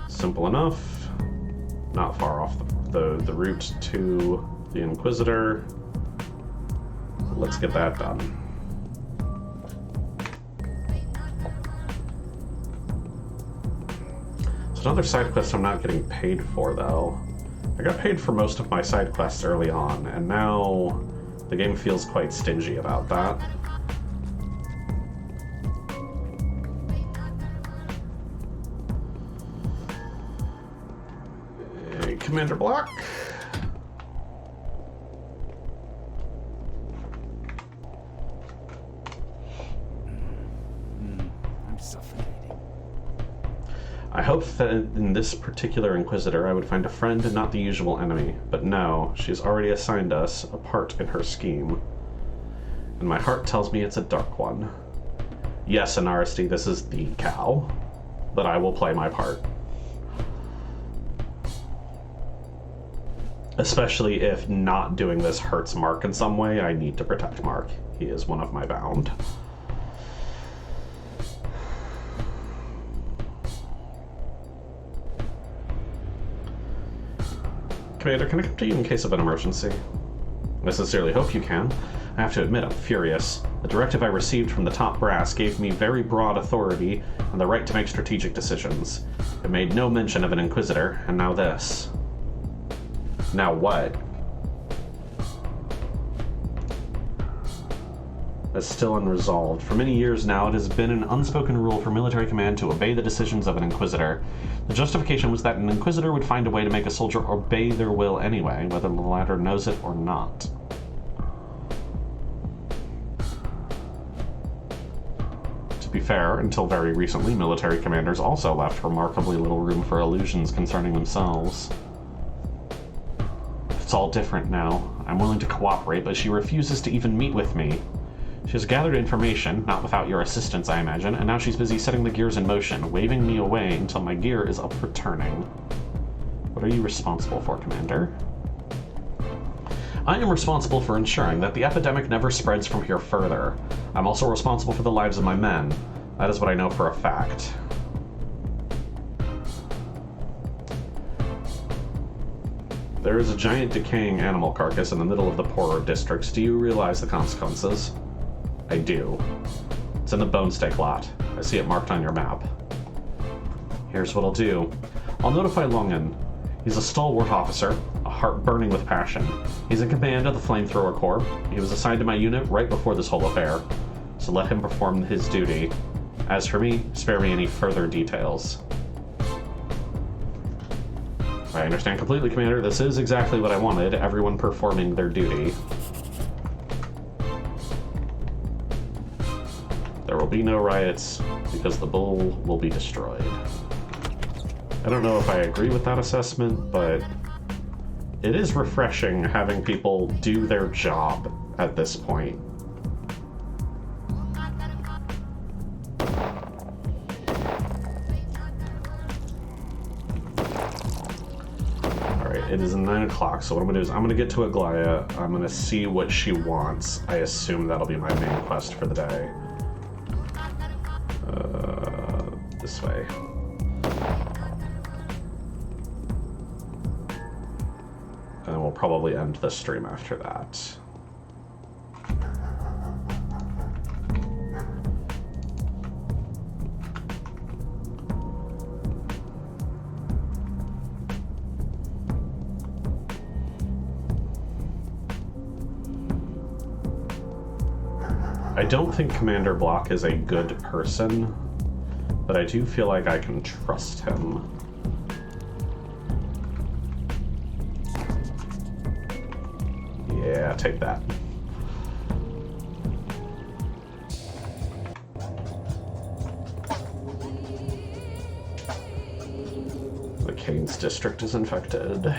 Simple enough. Not far off the route to the Inquisitor. Let's get that done. Another side quest I'm not getting paid for, though. I got paid for most of my side quests early on, and now the game feels quite stingy about that. Hey, Commander Block. I'm suffocating. I hoped that in this particular Inquisitor I would find a friend and not the usual enemy, but no, she's already assigned us a part in her scheme. And my heart tells me it's a dark one. Yes, Anaristi, this is the cow, but I will play my part. Especially if not doing this hurts Mark in some way, I need to protect Mark. He is one of my bound. Commander, can I come to you in case of an emergency? I sincerely hope you can. I have to admit, I'm furious. The directive I received from the top brass gave me very broad authority and the right to make strategic decisions. It made no mention of an Inquisitor, and now this. Now what? That's still unresolved. For many years now, it has been an unspoken rule for military command to obey the decisions of an Inquisitor. The justification was that an Inquisitor would find a way to make a soldier obey their will anyway, whether the latter knows it or not. To be fair, until very recently, military commanders also left remarkably little room for illusions concerning themselves. It's all different now. I'm willing to cooperate, but she refuses to even meet with me. She has gathered information, not without your assistance, I imagine, and now she's busy setting the gears in motion, waving me away until my gear is up for turning. What are you responsible for, Commander? I am responsible for ensuring that the epidemic never spreads from here further. I'm also responsible for the lives of my men. That is what I know for a fact. There is a giant decaying animal carcass in the middle of the poorer districts. Do you realize the consequences? I do. It's in the bone steak lot. I see it marked on your map. Here's what I'll do. I'll notify Longan. He's a stalwart officer, a heart burning with passion. He's in command of the Flamethrower Corps. He was assigned to my unit right before this whole affair, so let him perform his duty. As for me, spare me any further details. I understand completely, Commander. This is exactly what I wanted, everyone performing their duty. There will be no riots, because the bull will be destroyed. I don't know if I agree with that assessment, but it is refreshing having people do their job at this point. Alright, it is 9 o'clock, so what I'm going to do is I'm going to get to Aglaya. I'm going to see what she wants. I assume that'll be my main quest for the day. This way. And we'll probably end the stream after that. I don't think Commander Block is a good person, but I do feel like I can trust him. Yeah, take that. The Keynes district is infected.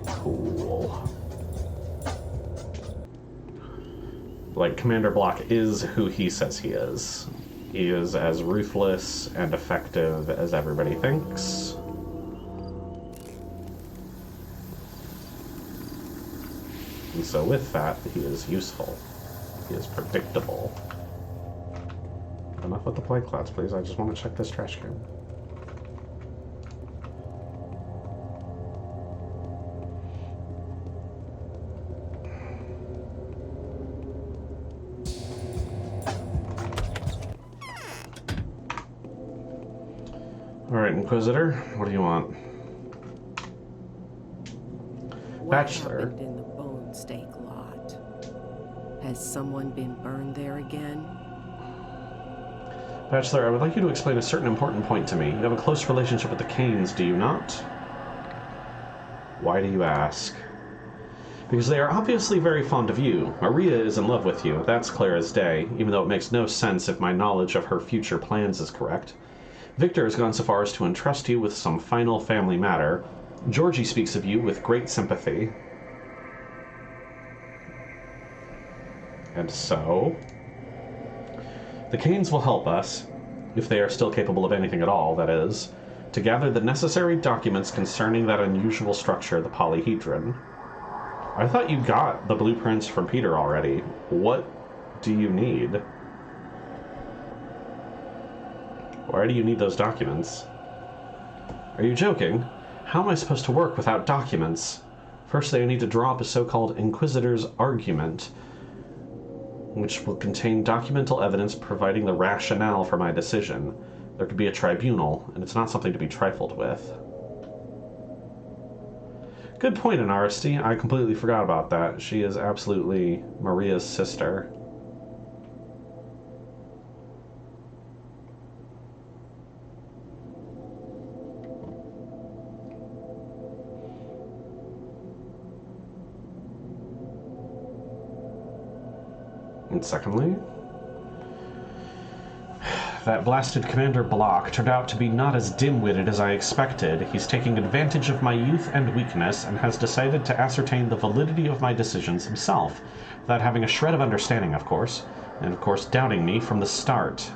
Cool. Like, Commander Block is who he says he is. He is as ruthless and effective as everybody thinks. And so with that, he is useful. He is predictable. Enough with the plague clouds, please. I just want to check this trash can. Alright, Inquisitor, what do you want? What Bachelor. happened in the bone steak lot? Has someone been burned there again? Bachelor, I would like you to explain a certain important point to me. You have a close relationship with the Keynes, do you not? Why do you ask? Because they are obviously very fond of you. Maria is in love with you, that's clear as day, even though it makes no sense if my knowledge of her future plans is correct. Victor has gone so far as to entrust you with some final family matter. Georgie speaks of you with great sympathy. And so? The Keynes will help us, if they are still capable of anything at all, that is, to gather the necessary documents concerning that unusual structure, the polyhedron. I thought you got the blueprints from Peter already. What do you need? Why do you need those documents? Are you joking? How am I supposed to work without documents? Firstly, I need to draw up a so-called Inquisitor's argument, which will contain documental evidence providing the rationale for my decision. There could be a tribunal, and it's not something to be trifled with. Good point, Inaresti. I completely forgot about that. She is absolutely Maria's sister. And secondly, that blasted Commander Block turned out to be not as dim-witted as I expected. He's taking advantage of my youth and weakness and has decided to ascertain the validity of my decisions himself, without having a shred of understanding, of course, and of course doubting me from the start.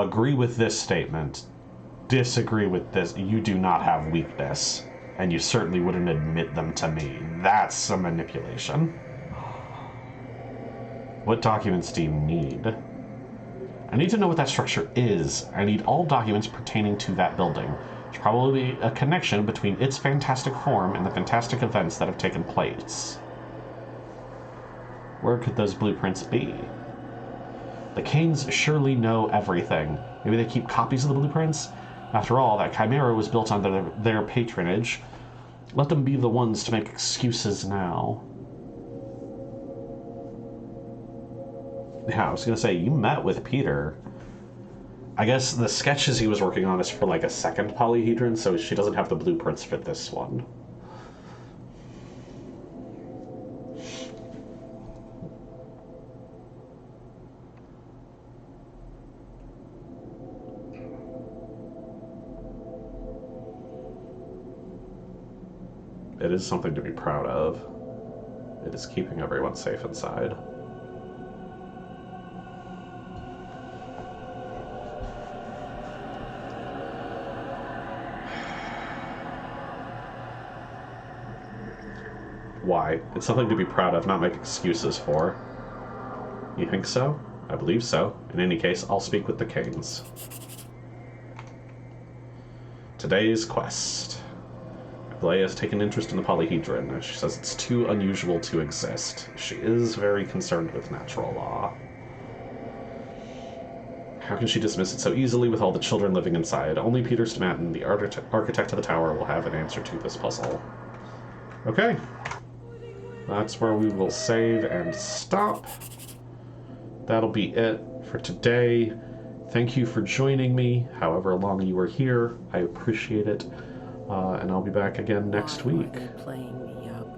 agree with this statement, disagree with this. You do not have weakness, and you certainly wouldn't admit them to me. That's some manipulation. What documents do you need? I need to know what that structure is. I need all documents pertaining to that building. There's probably a connection between its fantastic form and the fantastic events that have taken place. Where could those blueprints be? The Kanes surely know everything. Maybe they keep copies of the blueprints? After all, that chimera was built under their patronage. Let them be the ones to make excuses now. Yeah, I was gonna say, you met with Peter. I guess the sketches he was working on is for like a second polyhedron, so she doesn't have the blueprints for this one. It is something to be proud of. It is keeping everyone safe inside. Why? It's something to be proud of, not make excuses for. You think so? I believe so. In any case, I'll speak with the Kanes. Today's quest. Leia has taken interest in the polyhedron. She says it's too unusual to exist. She is very concerned with natural law. How can she dismiss it so easily with all the children living inside? Only Peter Stamattin, the architect of the tower, will have an answer to this puzzle. Okay. That's where we will save and stop. That'll be it for today. Thank you for joining me, however long you were here. I appreciate it. And I'll be back again next week. Playing me up?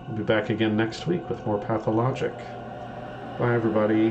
I'll be back again next week with more Pathologic. Bye, everybody.